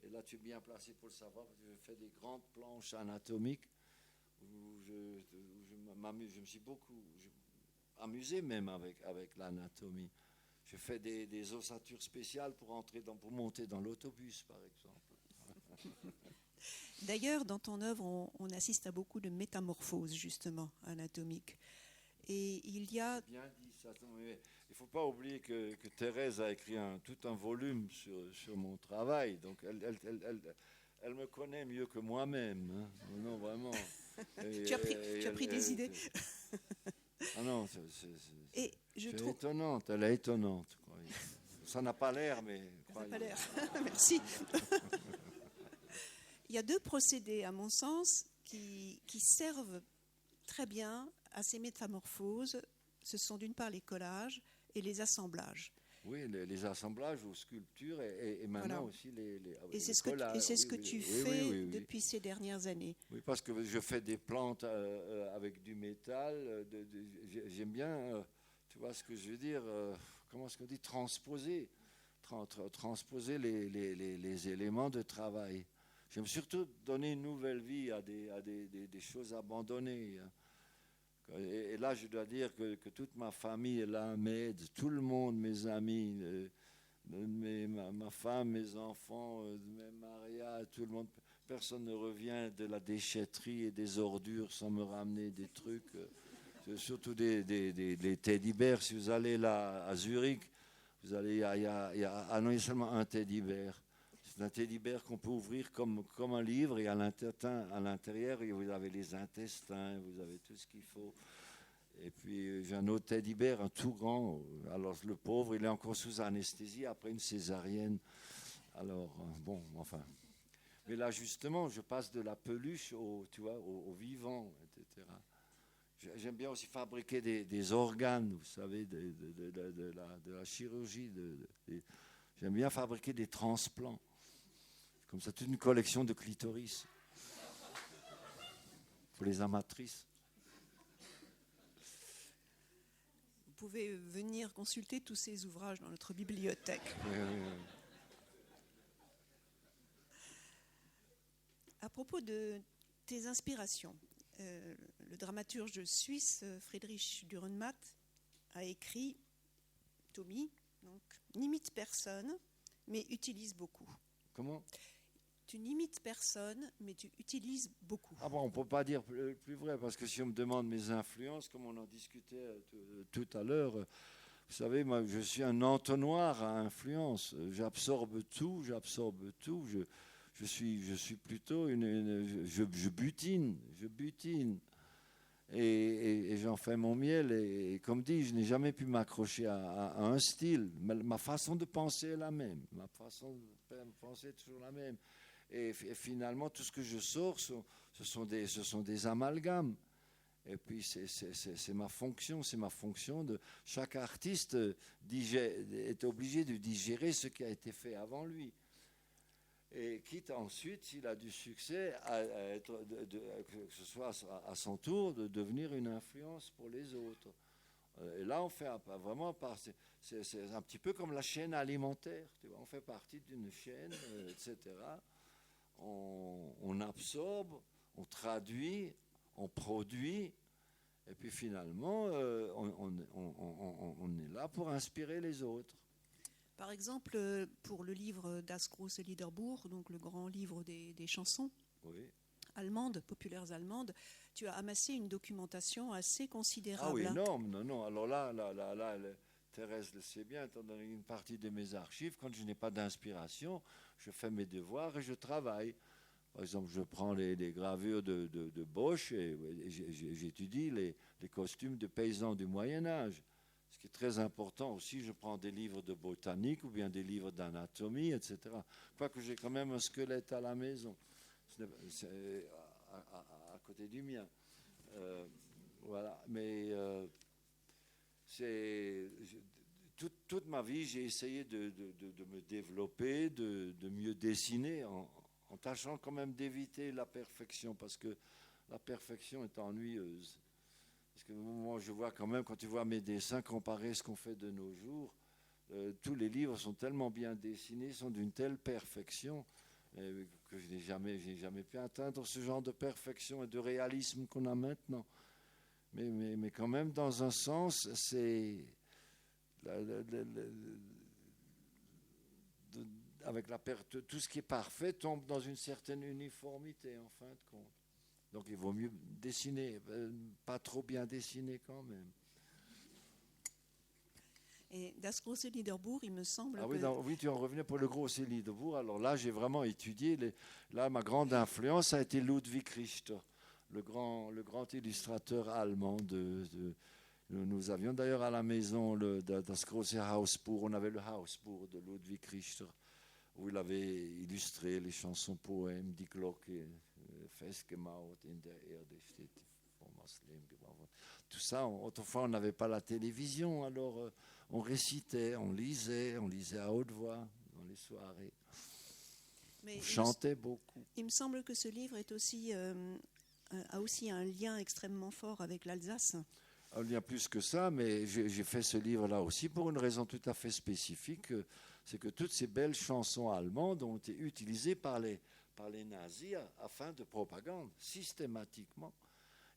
et là, tu es bien placé pour le savoir, parce que je fais des grandes planches anatomiques où je me suis beaucoup amusé même avec l'anatomie. Je fais des ossatures spéciales pour monter dans l'autobus, par exemple. D'ailleurs, dans ton œuvre, on assiste à beaucoup de métamorphoses, justement, anatomiques. Et il y a... Bien dit ça. Il ne faut pas oublier que Thérèse a écrit tout un volume sur mon travail. Donc, elle me connaît mieux que moi-même. Hein. Non, vraiment. Tu as pris des idées. Ah non, Et je trouve... étonnante. Elle est étonnante. Quoi. Ça n'a pas l'air, mais... Ça n'a pas l'air. Merci. Il y a 2 procédés, à mon sens, qui servent très bien à ces métamorphoses. Ce sont d'une part les collages et les assemblages. Oui, les assemblages aux sculptures et maintenant aussi les collages. Et c'est ce que tu fais depuis ces dernières années. Oui, parce que je fais des plantes avec du métal. J'aime bien, tu vois ce que je veux dire, comment est-ce qu'on dit, transposer les éléments de travail. J'aime surtout donner une nouvelle vie à des choses abandonnées. Et là, je dois dire que toute ma famille est là, m'aide, tout le monde, mes amis, ma femme, mes enfants, même Maria, tout le monde. Personne ne revient de la déchetterie et des ordures sans me ramener des trucs. Surtout des teddy bears. Si vous allez là à Zurich, il y a seulement un teddy bear. C'est un teddy bear qu'on peut ouvrir comme un livre et à l'intérieur, vous avez les intestins, vous avez tout ce qu'il faut. Et puis j'ai un autre teddy bear, un tout grand. Alors le pauvre, il est encore sous anesthésie après une césarienne. Alors bon, enfin. Mais là justement, je passe de la peluche au vivant, etc. J'aime bien aussi fabriquer des organes, vous savez, de la chirurgie. J'aime bien fabriquer des transplants. Comme ça, toute une collection de clitoris pour les amatrices. Vous pouvez venir consulter tous ces ouvrages dans notre bibliothèque. Oui. À propos de tes inspirations, le dramaturge suisse Friedrich Dürrenmatt a écrit « Tommy, donc, n'imite personne, mais utilise beaucoup ». Comment ? Tu n'imites personne, mais tu utilises beaucoup. Ah bon, on ne peut pas dire plus vrai, parce que si on me demande mes influences, comme on en discutait tout à l'heure, Vous savez, moi, je suis un entonnoir à influence. J'absorbe tout. Je suis plutôt je butine. Et j'en fais mon miel. Et comme dit, je n'ai jamais pu m'accrocher à un style. Ma façon de penser est la même. Ma façon de penser est toujours la même. Et finalement, tout ce que je sors, ce sont des amalgames. Et puis, c'est ma fonction. C'est ma fonction de... Chaque artiste est obligé de digérer ce qui a été fait avant lui. Et quitte ensuite, s'il a du succès, à être, que ce soit à son tour, de devenir une influence pour les autres. Et là, on fait vraiment partie. C'est un petit peu comme la chaîne alimentaire. Tu vois, on fait partie d'une chaîne, etc. On absorbe, on traduit, on produit, et puis finalement, on est là pour inspirer les autres. Par exemple, pour le livre Das große Liederbuch, donc le grand livre des chansons Oui. allemandes, populaires allemandes, tu as amassé une documentation assez considérable. Ah oui, énorme. Non. Alors là, Thérèse le sait bien, étant donné une partie de mes archives, quand je n'ai pas d'inspiration, je fais mes devoirs et je travaille. Par exemple, je prends les gravures de Bosch et j'étudie les costumes de paysans du Moyen-Âge. Ce qui est très important aussi, je prends des livres de botanique ou bien des livres d'anatomie, etc. Quoique j'ai quand même un squelette à la maison, c'est à côté du mien. Voilà. Mais toute ma vie, j'ai essayé de me développer, de mieux dessiner, en tâchant quand même d'éviter la perfection, parce que la perfection est ennuyeuse. Parce que moi, je vois quand même, quand tu vois mes dessins comparés à ce qu'on fait de nos jours, tous les livres sont tellement bien dessinés, sont d'une telle perfection, que je n'ai jamais pu atteindre ce genre de perfection et de réalisme qu'on a maintenant. Mais quand même, dans un sens, c'est... avec la perte, tout ce qui est parfait tombe dans une certaine uniformité, en fin de compte. Donc il vaut mieux dessiner, pas trop bien dessiner quand même. Et Das große Liederbuch, il me semble Ah que... oui, oui, tu en revenais pour le große Liederbuch. Alors là, j'ai vraiment étudié. Là, ma grande influence a été Ludwig Richter, le grand illustrateur allemand. Nous avions d'ailleurs à la maison das große Hausbuch. On avait le Hausbuch de Ludwig Richter, où il avait illustré les chansons poèmes, Die Glocke, festgemauert in der Erde steht vom Moslem gebaut. Tout ça, autrefois on n'avait pas la télévision, alors on récitait, on lisait à haute voix dans les soirées. Mais on chantait beaucoup. Il me semble que ce livre est aussi, a aussi un lien extrêmement fort avec l'Alsace. Il y a plus que ça, mais j'ai fait ce livre-là aussi pour une raison tout à fait spécifique, c'est que toutes ces belles chansons allemandes ont été utilisées par les nazis à fin de propagande, systématiquement.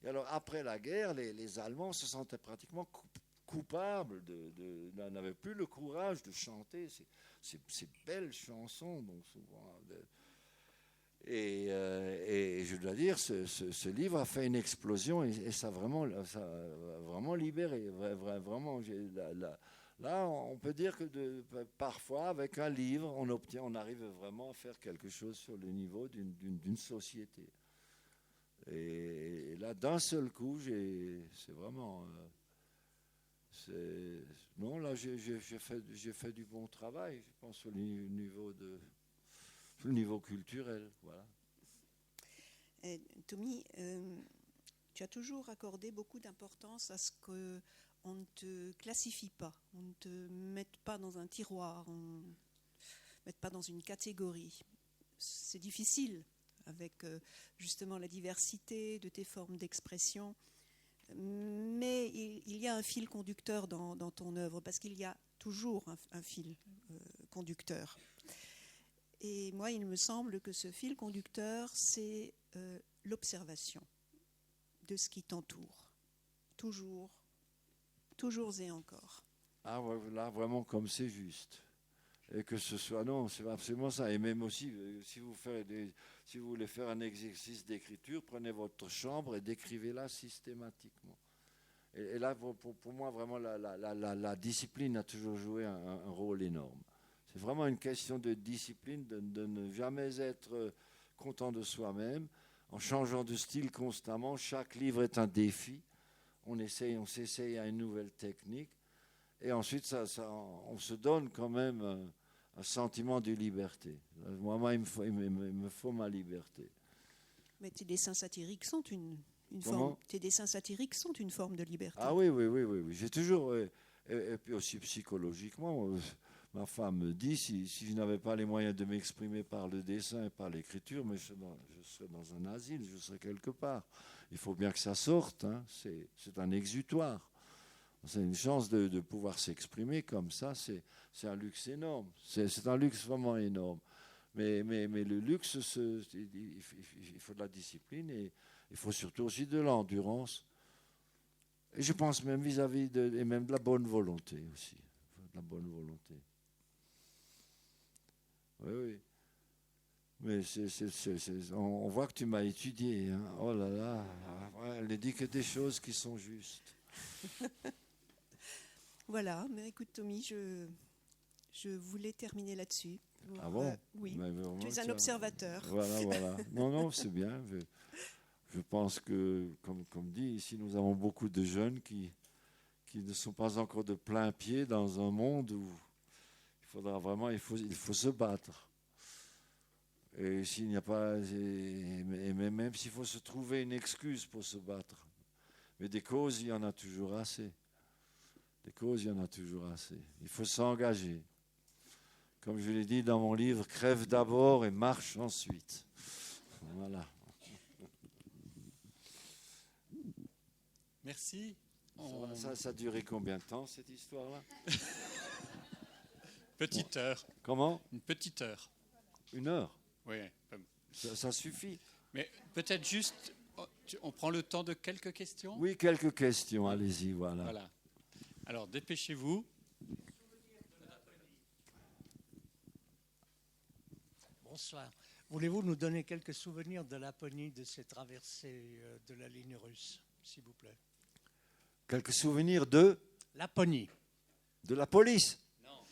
Et alors, après la guerre, les Allemands se sentaient pratiquement coupables, n'avaient plus le courage de chanter ces belles chansons, donc souvent... Et je dois dire, ce livre a fait une explosion et ça a vraiment libéré. Vraiment, là, on peut dire que parfois, avec un livre, on arrive vraiment à faire quelque chose sur le niveau d'une société. Et là, d'un seul coup, c'est vraiment... non, là, j'ai fait du bon travail, je pense, au niveau culturel, voilà. Tommy, tu as toujours accordé beaucoup d'importance à ce qu'on ne te classifie pas, on ne te mette pas dans un tiroir, on ne te mette pas dans une catégorie. C'est difficile avec justement la diversité de tes formes d'expression, mais il y a un fil conducteur dans ton œuvre, parce qu'il y a toujours un fil conducteur. Et moi, il me semble que ce fil conducteur, c'est l'observation de ce qui t'entoure. Toujours et encore. Ah, ouais, là, vraiment, comme c'est juste. Et que ce soit... Non, c'est absolument ça. Et même aussi, si vous voulez faire un exercice d'écriture, prenez votre chambre et décrivez-la systématiquement. Et là, pour moi, vraiment, la discipline a toujours joué un rôle énorme. C'est vraiment une question de discipline, de ne jamais être content de soi-même, en changeant de style constamment. Chaque livre est un défi. On s'essaye à une nouvelle technique. Et ensuite, on se donne quand même un sentiment de liberté. Moi, il me faut ma liberté. Mais tes dessins satiriques sont une Comment ? forme. Tes dessins satiriques sont une forme de liberté. Ah oui. J'ai toujours... et puis aussi psychologiquement, ma femme me dit, si je n'avais pas les moyens de m'exprimer par le dessin et par l'écriture, mais je serais dans un asile, je serais quelque part. Il faut bien que ça sorte, hein. C'est un exutoire. C'est une chance de pouvoir s'exprimer comme ça, c'est un luxe énorme. C'est un luxe vraiment énorme. Mais le luxe, il faut de la discipline et il faut surtout aussi de l'endurance. Et je pense même vis-à-vis et même de la bonne volonté aussi. De la bonne volonté. Oui. Mais on voit que tu m'as étudié. Hein. Oh là là, elle ne dit que des choses qui sont justes. Voilà, mais écoute Tommy, je voulais terminer là-dessus. Ah bon ? Oui, Vraiment, tu es un observateur. Voilà. Non, c'est bien. Je pense que, comme dit, ici, nous avons beaucoup de jeunes qui ne sont pas encore de plein pied dans un monde où il faut se battre. Et s'il n'y a pas, même s'il faut se trouver une excuse pour se battre. Mais des causes, il y en a toujours assez. Il faut s'engager. Comme je l'ai dit dans mon livre, crève d'abord et marche ensuite. Voilà. Merci. Ça a duré combien de temps, cette histoire-là ? Petite heure. Comment ? Une petite heure. 1 heure ? Oui. Ça suffit. Mais peut-être juste, on prend le temps de quelques questions ? Oui, quelques questions, allez-y, voilà. Alors, dépêchez-vous. Bonsoir. Voulez-vous nous donner quelques souvenirs de Laponie, de ces traversées de la ligne russe, s'il vous plaît ? Quelques souvenirs de Laponie. De la police ? Non.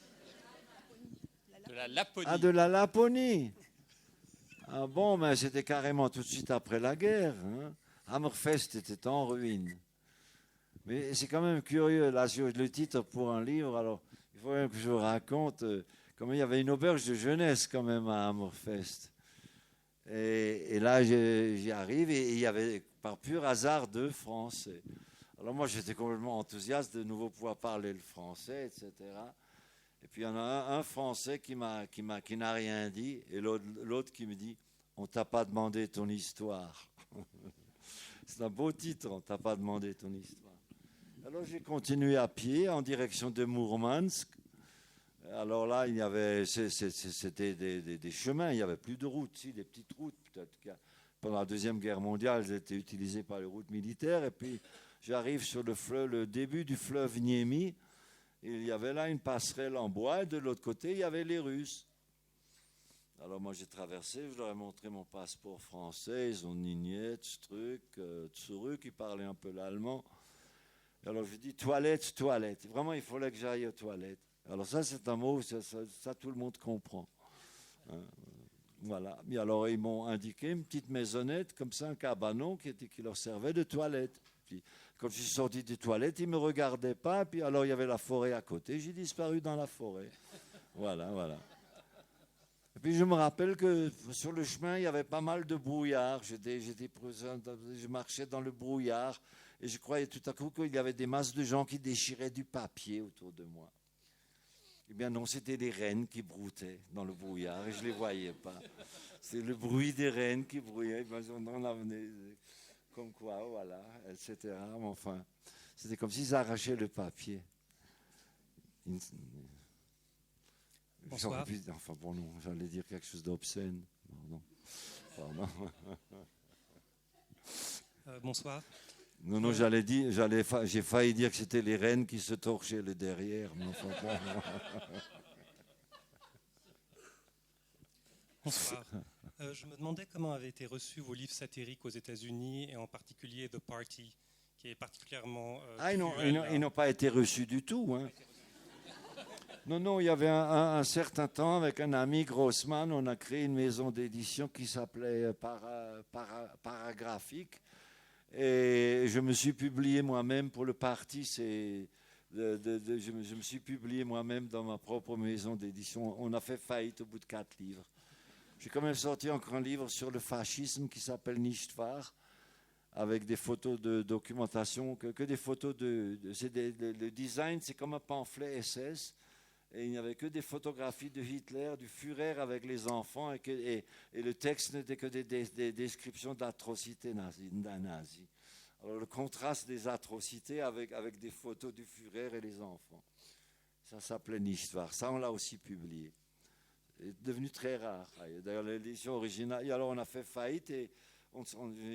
De la Laponie. Ah, de la Laponie. Ah bon, mais c'était carrément tout de suite après la guerre. Hein. Hammerfest était en ruine. Mais c'est quand même curieux, là, sur le titre pour un livre. Alors, il faut même que je vous raconte comment il y avait une auberge de jeunesse quand même à Hammerfest. Et là, j'y arrive et il y avait, par pur hasard, 2 Français. Alors moi, j'étais complètement enthousiaste de nouveau pouvoir parler le français, etc. Et puis, il y en a un Français qui n'a rien dit et l'autre qui me dit « On t'a pas demandé ton histoire ». C'est un beau titre, « On t'a pas demandé ton histoire ». Alors j'ai continué à pied en direction de Mourmansk. Alors là, c'était des chemins, il n'y avait plus de routes, si, des petites routes. Peut-être que pendant la Deuxième Guerre mondiale, elles étaient utilisées par les routes militaires. Et puis j'arrive sur le début du fleuve Niemi. Il y avait là une passerelle en bois et de l'autre côté, il y avait les Russes. Alors moi j'ai traversé, je leur ai montré mon passeport français, ils ont nié, Tsuruk, qui parlait un peu l'allemand. Alors je dis toilette. Vraiment, il fallait que j'aille aux toilettes. Alors ça, c'est un mot, ça tout le monde comprend. Hein, voilà. Et alors ils m'ont indiqué une petite maisonnette, comme ça, un cabanon qui leur servait de toilette. Puis, quand je suis sorti des toilettes, ils ne me regardaient pas. Puis alors il y avait la forêt à côté. J'ai disparu dans la forêt. Voilà. Et puis je me rappelle que sur le chemin, il y avait pas mal de brouillard. Je marchais dans le brouillard. Et je croyais tout à coup qu'il y avait des masses de gens qui déchiraient du papier autour de moi. Eh bien non, c'était des rennes qui broutaient dans le brouillard et je ne les voyais pas. C'est le bruit des rennes qui brouillaient. On en venait comme quoi, voilà, etc. Mais enfin, c'était comme s'ils arrachaient le papier. Bonsoir. Enfin bon, non, j'allais dire quelque chose d'obscène. Pardon. Bonsoir. Non, j'ai failli dire que c'était les rennes qui se torchaient le derrière. Mais enfin, bon. Bonsoir. Je me demandais comment avaient été reçus vos livres satiriques aux États-Unis et en particulier The Party, qui est particulièrement Ils n'ont pas été reçus du tout. Hein. Non, il y avait un certain temps, avec un ami Grossman, on a créé une maison d'édition qui s'appelait Paragraphique. Et je me suis publié moi-même pour le parti. Je me suis publié moi-même dans ma propre maison d'édition. On a fait faillite au bout de 4 livres. J'ai quand même sorti encore un livre sur le fascisme qui s'appelle Nicht wahr, avec des photos de documentation, que des photos le design, c'est comme un pamphlet SS. Et il n'y avait que des photographies de Hitler, du Führer avec les enfants, et le texte n'était que des descriptions d'atrocités nazis. Alors le contraste des atrocités avec des photos du Führer et les enfants. Ça s'appelait Nicht wahr. Ça, on l'a aussi publié. C'est devenu très rare. D'ailleurs, l'édition originale, et alors on a fait faillite et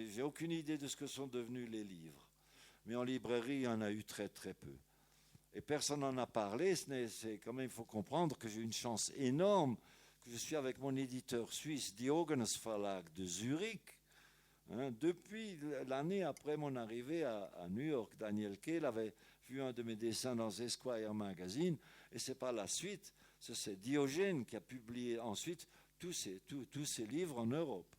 j'ai aucune idée de ce que sont devenus les livres. Mais en librairie, il y en a eu très très peu. Et personne n'en a parlé. C'est quand même, il faut comprendre que j'ai une chance énorme, que je suis avec mon éditeur suisse, Diogenes Verlag de Zurich. Depuis l'année après mon arrivée à New York, Daniel Kehl avait vu un de mes dessins dans Esquire Magazine, et c'est par la suite, c'est Diogène qui a publié ensuite tous ces livres en Europe.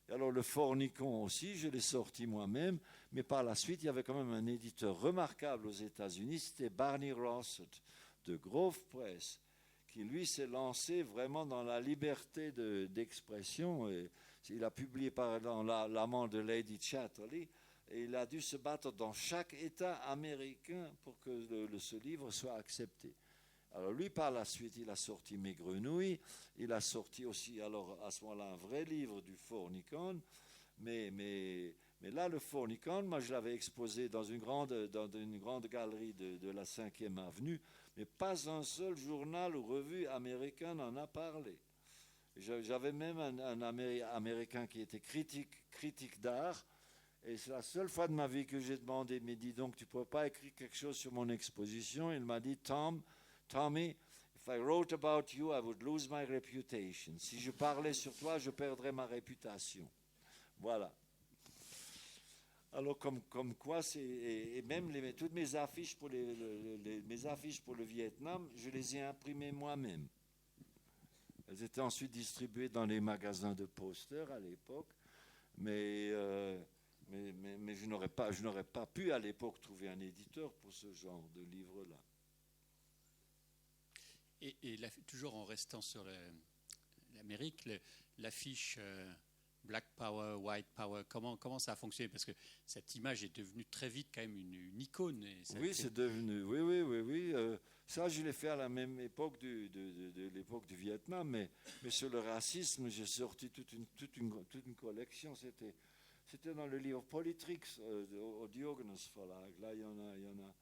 Et alors le Fornicon aussi, je l'ai sorti moi-même, mais par la suite, il y avait quand même un éditeur remarquable aux États-Unis, c'était Barney Rossett de Grove Press, qui lui s'est lancé vraiment dans la liberté d'expression. Et il a publié par exemple l'amant de Lady Chatterley, et il a dû se battre dans chaque État américain pour que ce livre soit accepté. Alors lui, par la suite, il a sorti Mes Grenouilles, il a sorti aussi, alors à ce moment-là, un vrai livre du Fornicon, mais là, le Fornicon, moi je l'avais exposé dans une grande galerie de la 5e avenue, mais pas un seul journal ou revue américain n'en a parlé. J'avais même un Américain qui était critique d'art, et c'est la seule fois de ma vie que j'ai demandé, mais dis donc, tu ne pourrais pas écrire quelque chose sur mon exposition? Il m'a dit, Tommy, if I wrote about you, I would lose my reputation. Si je parlais sur toi, je perdrais ma réputation. Voilà. Alors, comme quoi, et même toutes mes affiches pour mes affiches pour le Vietnam, je les ai imprimées moi-même. Elles étaient ensuite distribuées dans les magasins de posters à l'époque, mais je n'aurais pas pu à l'époque trouver un éditeur pour ce genre de livre-là. Et toujours en restant sur l'Amérique, l'affiche Black Power, White Power, comment ça a fonctionné? Parce que cette image est devenue très vite quand même une icône. Oui, c'est devenu. Oui. Ça, je l'ai fait à la même époque de l'époque du Vietnam, mais sur le racisme, j'ai sorti toute une collection. C'était dans le livre Politrix au Diogenes Verlag. Là, il y en a.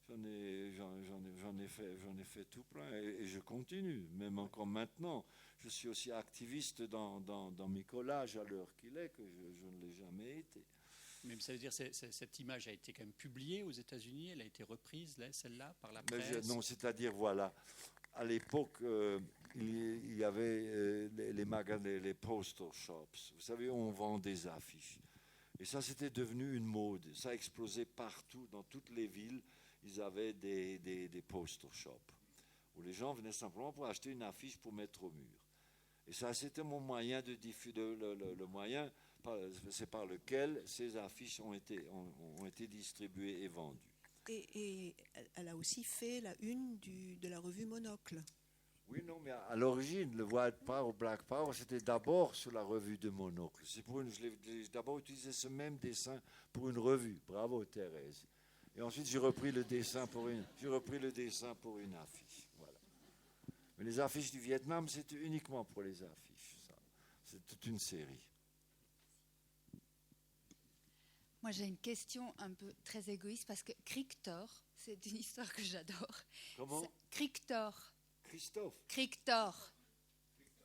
J'en ai fait tout plein et je continue, même encore maintenant. Je suis aussi activiste dans mes collages à l'heure qu'il est, que je ne l'ai jamais été. Mais ça veut dire que cette image a été quand même publiée aux États-Unis, elle a été reprise, celle-là, par la presse? Non, c'est-à-dire, voilà, à l'époque, il y avait les magasins, les poster shops. Vous savez, on vend des affiches. Et ça, c'était devenu une mode. Ça a explosé partout, dans toutes les villes. Ils avaient des poster shops où les gens venaient simplement pour acheter une affiche pour mettre au mur. Et ça, c'était mon moyen de diffuser, le moyen, c'est par lequel ces affiches ont été distribuées et vendues. Et elle a aussi fait la une de la revue Monocle. Oui, non, mais à l'origine, le White Power, Black Power, c'était d'abord sur la revue de Monocle. J'ai d'abord utilisé ce même dessin pour une revue. Bravo, Thérèse. Et ensuite, j'ai repris le dessin pour une affiche. Voilà. Mais les affiches du Vietnam, c'était uniquement pour les affiches. C'est toute une série. Moi, j'ai une question un peu très égoïste parce que Kriktor, c'est une histoire que j'adore. Comment? Kriktor. Kriktor.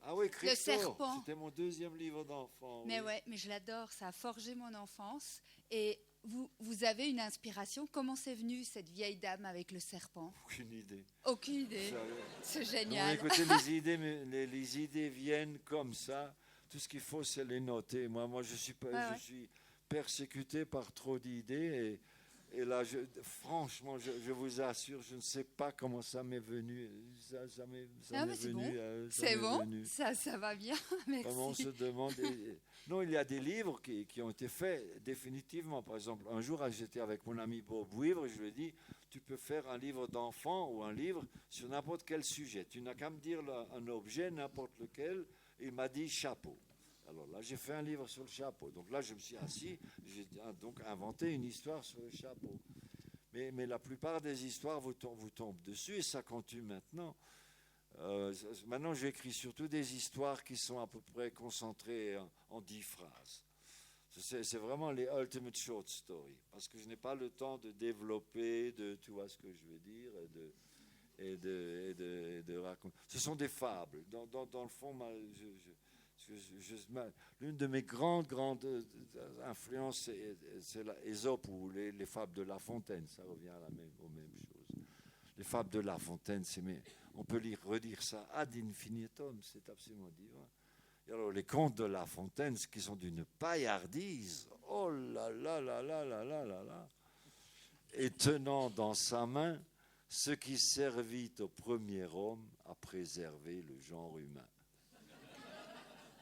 Ah oui, Kriktor. Le serpent. C'était mon deuxième livre d'enfant. Mais oui. ouais, mais je l'adore. Ça a forgé mon enfance. Et vous avez une inspiration. Comment c'est venu cette vieille dame avec le serpent? Aucune idée. Aucune idée. C'est Non, génial. écoutez, les idées viennent comme ça. Tout ce qu'il faut, c'est les noter. Moi, je suis pas, Ouais. persécuté par trop d'idées. Et là, franchement, je vous assure, je ne sais pas comment ça m'est venu. Non, mais c'est bon. C'est bon, ça va bien, merci. Comment on se demande. Non, il y a des livres qui ont été faits définitivement. Par exemple, un jour, j'étais avec mon ami Bob Weaver et je lui ai dit, tu peux faire un livre d'enfant ou un livre sur n'importe quel sujet. Tu n'as qu'à me dire un objet, n'importe lequel. Et il m'a dit chapeau. Alors là, j'ai fait un livre sur le chapeau. Donc là, je me suis assis, j'ai donc inventé une histoire sur le chapeau. Mais la plupart des histoires vous tombent dessus et ça continue maintenant. Maintenant, j'écris surtout des histoires qui sont à peu près concentrées en 10 phrases. C'est vraiment les ultimate short stories. Parce que je n'ai pas le temps de développer, tu vois ce que je veux dire, et de raconter. Ce sont des fables. Dans le fond, l'une de mes grandes influences, c'est Ésope ou les fables de La Fontaine. Ça revient aux mêmes choses. Les fables de La Fontaine, on peut redire ça ad infinitum, c'est absolument divin. Et alors les contes de La Fontaine, qui sont d'une paillardise, oh là là là là là là là là, et tenant dans sa main ce qui servit au premier homme à préserver le genre humain.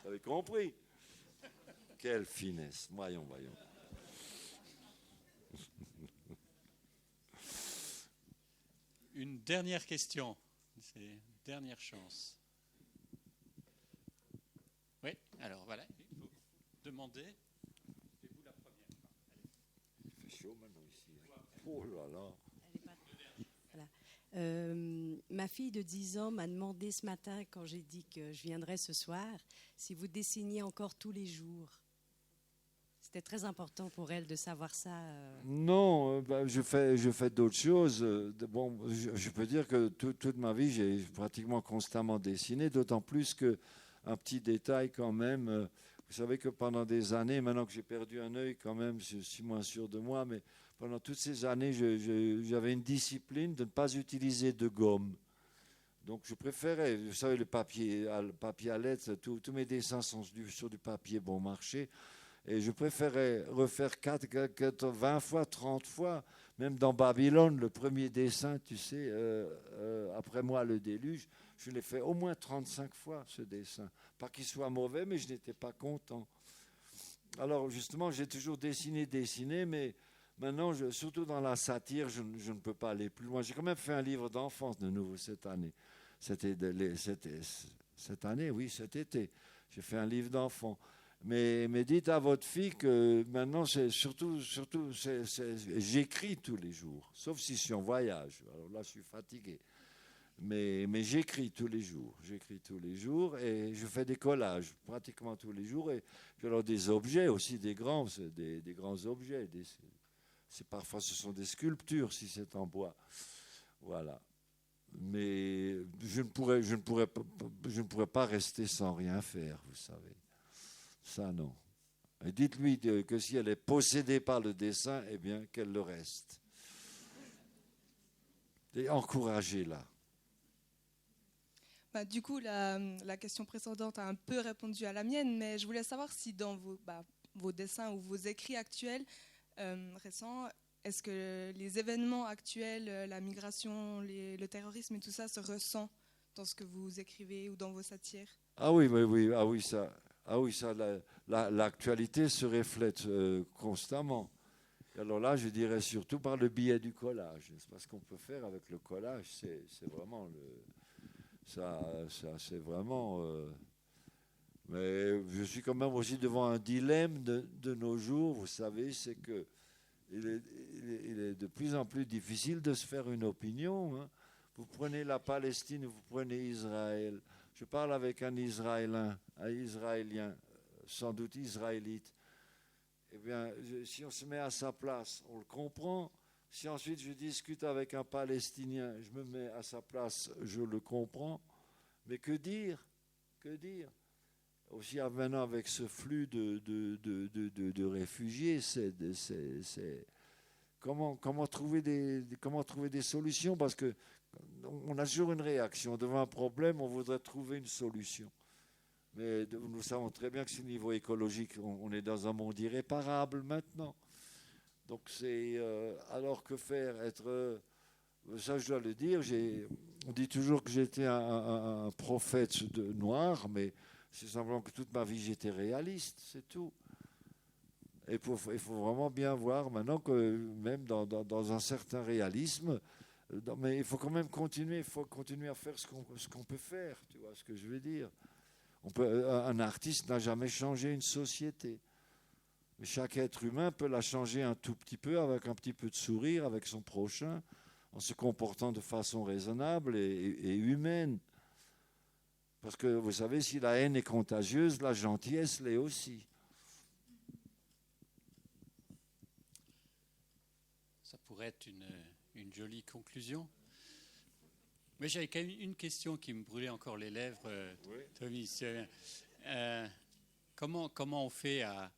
Vous avez compris? Quelle finesse. Voyons. Une dernière question. C'est une dernière chance. Oui, alors voilà. Il faut demander. C'est vous la première. Il fait chaud maintenant ici. Oh là là. Ma fille de 10 ans m'a demandé ce matin, quand j'ai dit que je viendrais ce soir, si vous dessiniez encore tous les jours. C'était très important pour elle de savoir ça. Non, je fais d'autres choses. Bon, je peux dire que toute ma vie, j'ai pratiquement constamment dessiné, d'autant plus qu'un petit détail quand même. Vous savez que pendant des années, maintenant que j'ai perdu un œil quand même, je suis moins sûr de moi, mais pendant toutes ces années, j'avais une discipline de ne pas utiliser de gomme. Donc je préférais, vous savez, le papier à lettres, tous mes dessins sont sur du papier bon marché. Et je préférais refaire 20 fois, 30 fois. Même dans Babylone, le premier dessin, tu sais, après moi le déluge, je l'ai fait au moins 35 fois, ce dessin. Pas qu'il soit mauvais, mais je n'étais pas content. Alors justement, j'ai toujours dessiné, mais maintenant, surtout dans la satire, je ne peux pas aller plus loin. J'ai quand même fait un livre d'enfance de nouveau cette année. Cet été. J'ai fait un livre d'enfant. Mais dites à votre fille que maintenant, j'écris tous les jours, sauf si je suis en voyage. Alors là, je suis fatigué. Mais j'écris tous les jours et je fais des collages pratiquement tous les jours. Et puis alors des objets aussi, des grands objets. Parfois, ce sont des sculptures si c'est en bois. Voilà. Mais je ne pourrais pas rester sans rien faire, vous savez. Ça, non. Et dites-lui que si elle est possédée par le dessin, eh bien, qu'elle le reste. Et encouragez-la. Du coup, la question précédente a un peu répondu à la mienne, mais je voulais savoir si dans vos dessins ou vos écrits actuels récents, est-ce que les événements actuels, la migration, le terrorisme et tout ça se ressent dans ce que vous écrivez ou dans vos satires? Ah oui, ça, l'actualité se reflète constamment. Et alors là, je dirais surtout par le biais du collage. Parce qu'on peut faire avec le collage, c'est vraiment c'est vraiment. Mais je suis quand même aussi devant un dilemme de nos jours. Vous savez, c'est que il est de plus en plus difficile de se faire une opinion. Hein. Vous prenez la Palestine, vous prenez Israël. Je parle avec un Israélien, sans doute israélite. Eh bien, si on se met à sa place, on le comprend. Si ensuite je discute avec un Palestinien, je me mets à sa place, je le comprends. Mais que dire? Aussi maintenant avec ce flux de réfugiés, comment trouver des solutions? Parce que on a toujours une réaction devant un problème, on voudrait trouver une solution. Mais nous savons très bien que c'est au niveau écologique, on est dans un monde irréparable maintenant. Donc c'est alors que faire ça je dois le dire, on dit toujours que j'étais un prophète noir, mais c'est simplement que toute ma vie j'étais réaliste, c'est tout. Et il faut vraiment bien voir maintenant que même dans un certain réalisme, mais il faut quand même continuer, à faire ce qu'on peut faire, tu vois ce que je veux dire. Un artiste n'a jamais changé une société. Mais chaque être humain peut la changer un tout petit peu, avec un petit peu de sourire, avec son prochain, en se comportant de façon raisonnable et humaine. Parce que vous savez, si la haine est contagieuse, la gentillesse l'est aussi. Ça pourrait être une jolie conclusion. Mais j'avais quand même une question qui me brûlait encore les lèvres, Oui. Tommy. Comment on fait à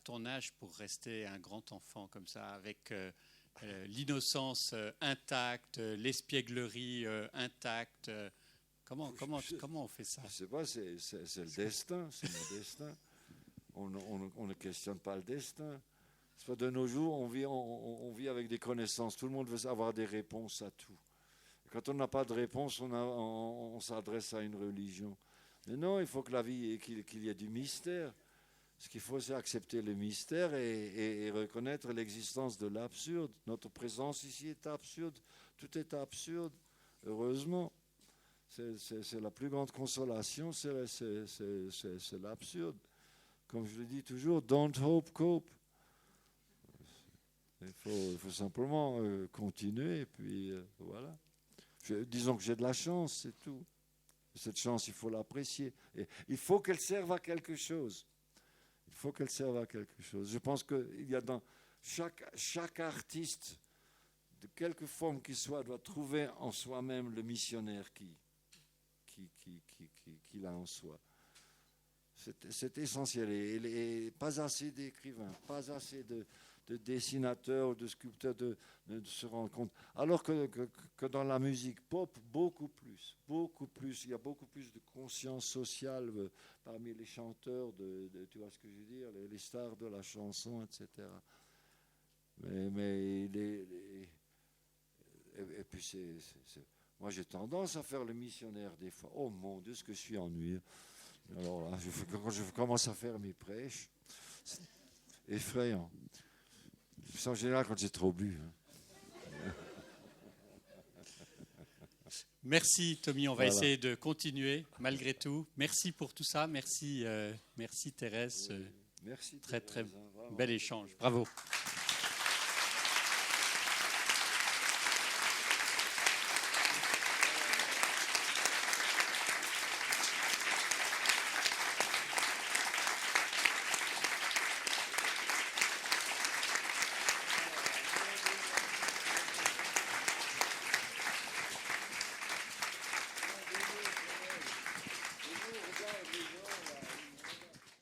ton âge pour rester un grand enfant comme ça, avec l'innocence intacte, l'espièglerie intacte? Comment on fait ça? Je ne sais pas, c'est le destin, c'est le destin. On ne questionne pas le destin. C'est pas de nos jours, on vit avec des connaissances. Tout le monde veut avoir des réponses à tout. Quand on n'a pas de réponse, on s'adresse à une religion. Mais non, il faut que la vie, qu'il y ait du mystère. Ce qu'il faut, c'est accepter le mystère et reconnaître l'existence de l'absurde. Notre présence ici est absurde. Tout est absurde, heureusement. C'est la plus grande consolation, c'est l'absurde. Comme je le dis toujours, don't hope, cope. Il faut simplement continuer et puis voilà. Disons que j'ai de la chance, c'est tout. Cette chance, il faut l'apprécier. Et il faut qu'elle serve à quelque chose. Il faut qu'elle serve à quelque chose. Je pense qu'il y a dans chaque artiste, de quelque forme qu'il soit, doit trouver en soi-même le missionnaire qu'il a en soi. C'est essentiel. Et pas assez d'écrivains, pas assez de dessinateurs ou de sculpteurs de se rendre compte. Alors que dans la musique pop, beaucoup plus. Il y a beaucoup plus de conscience sociale parmi les chanteurs, tu vois ce que je veux dire, les stars de la chanson, etc. Mais et puis moi j'ai tendance à faire le missionnaire des fois. Oh mon Dieu, ce que je suis ennuyeux. Alors là, quand je commence à faire mes prêches, c'est effrayant. C'est en général quand j'ai trop bu. Merci Tommy, on va Voilà. essayer de continuer malgré tout. Merci pour tout ça, merci Thérèse. Merci. Très Thérèse, très vraiment. bel échange, bravo.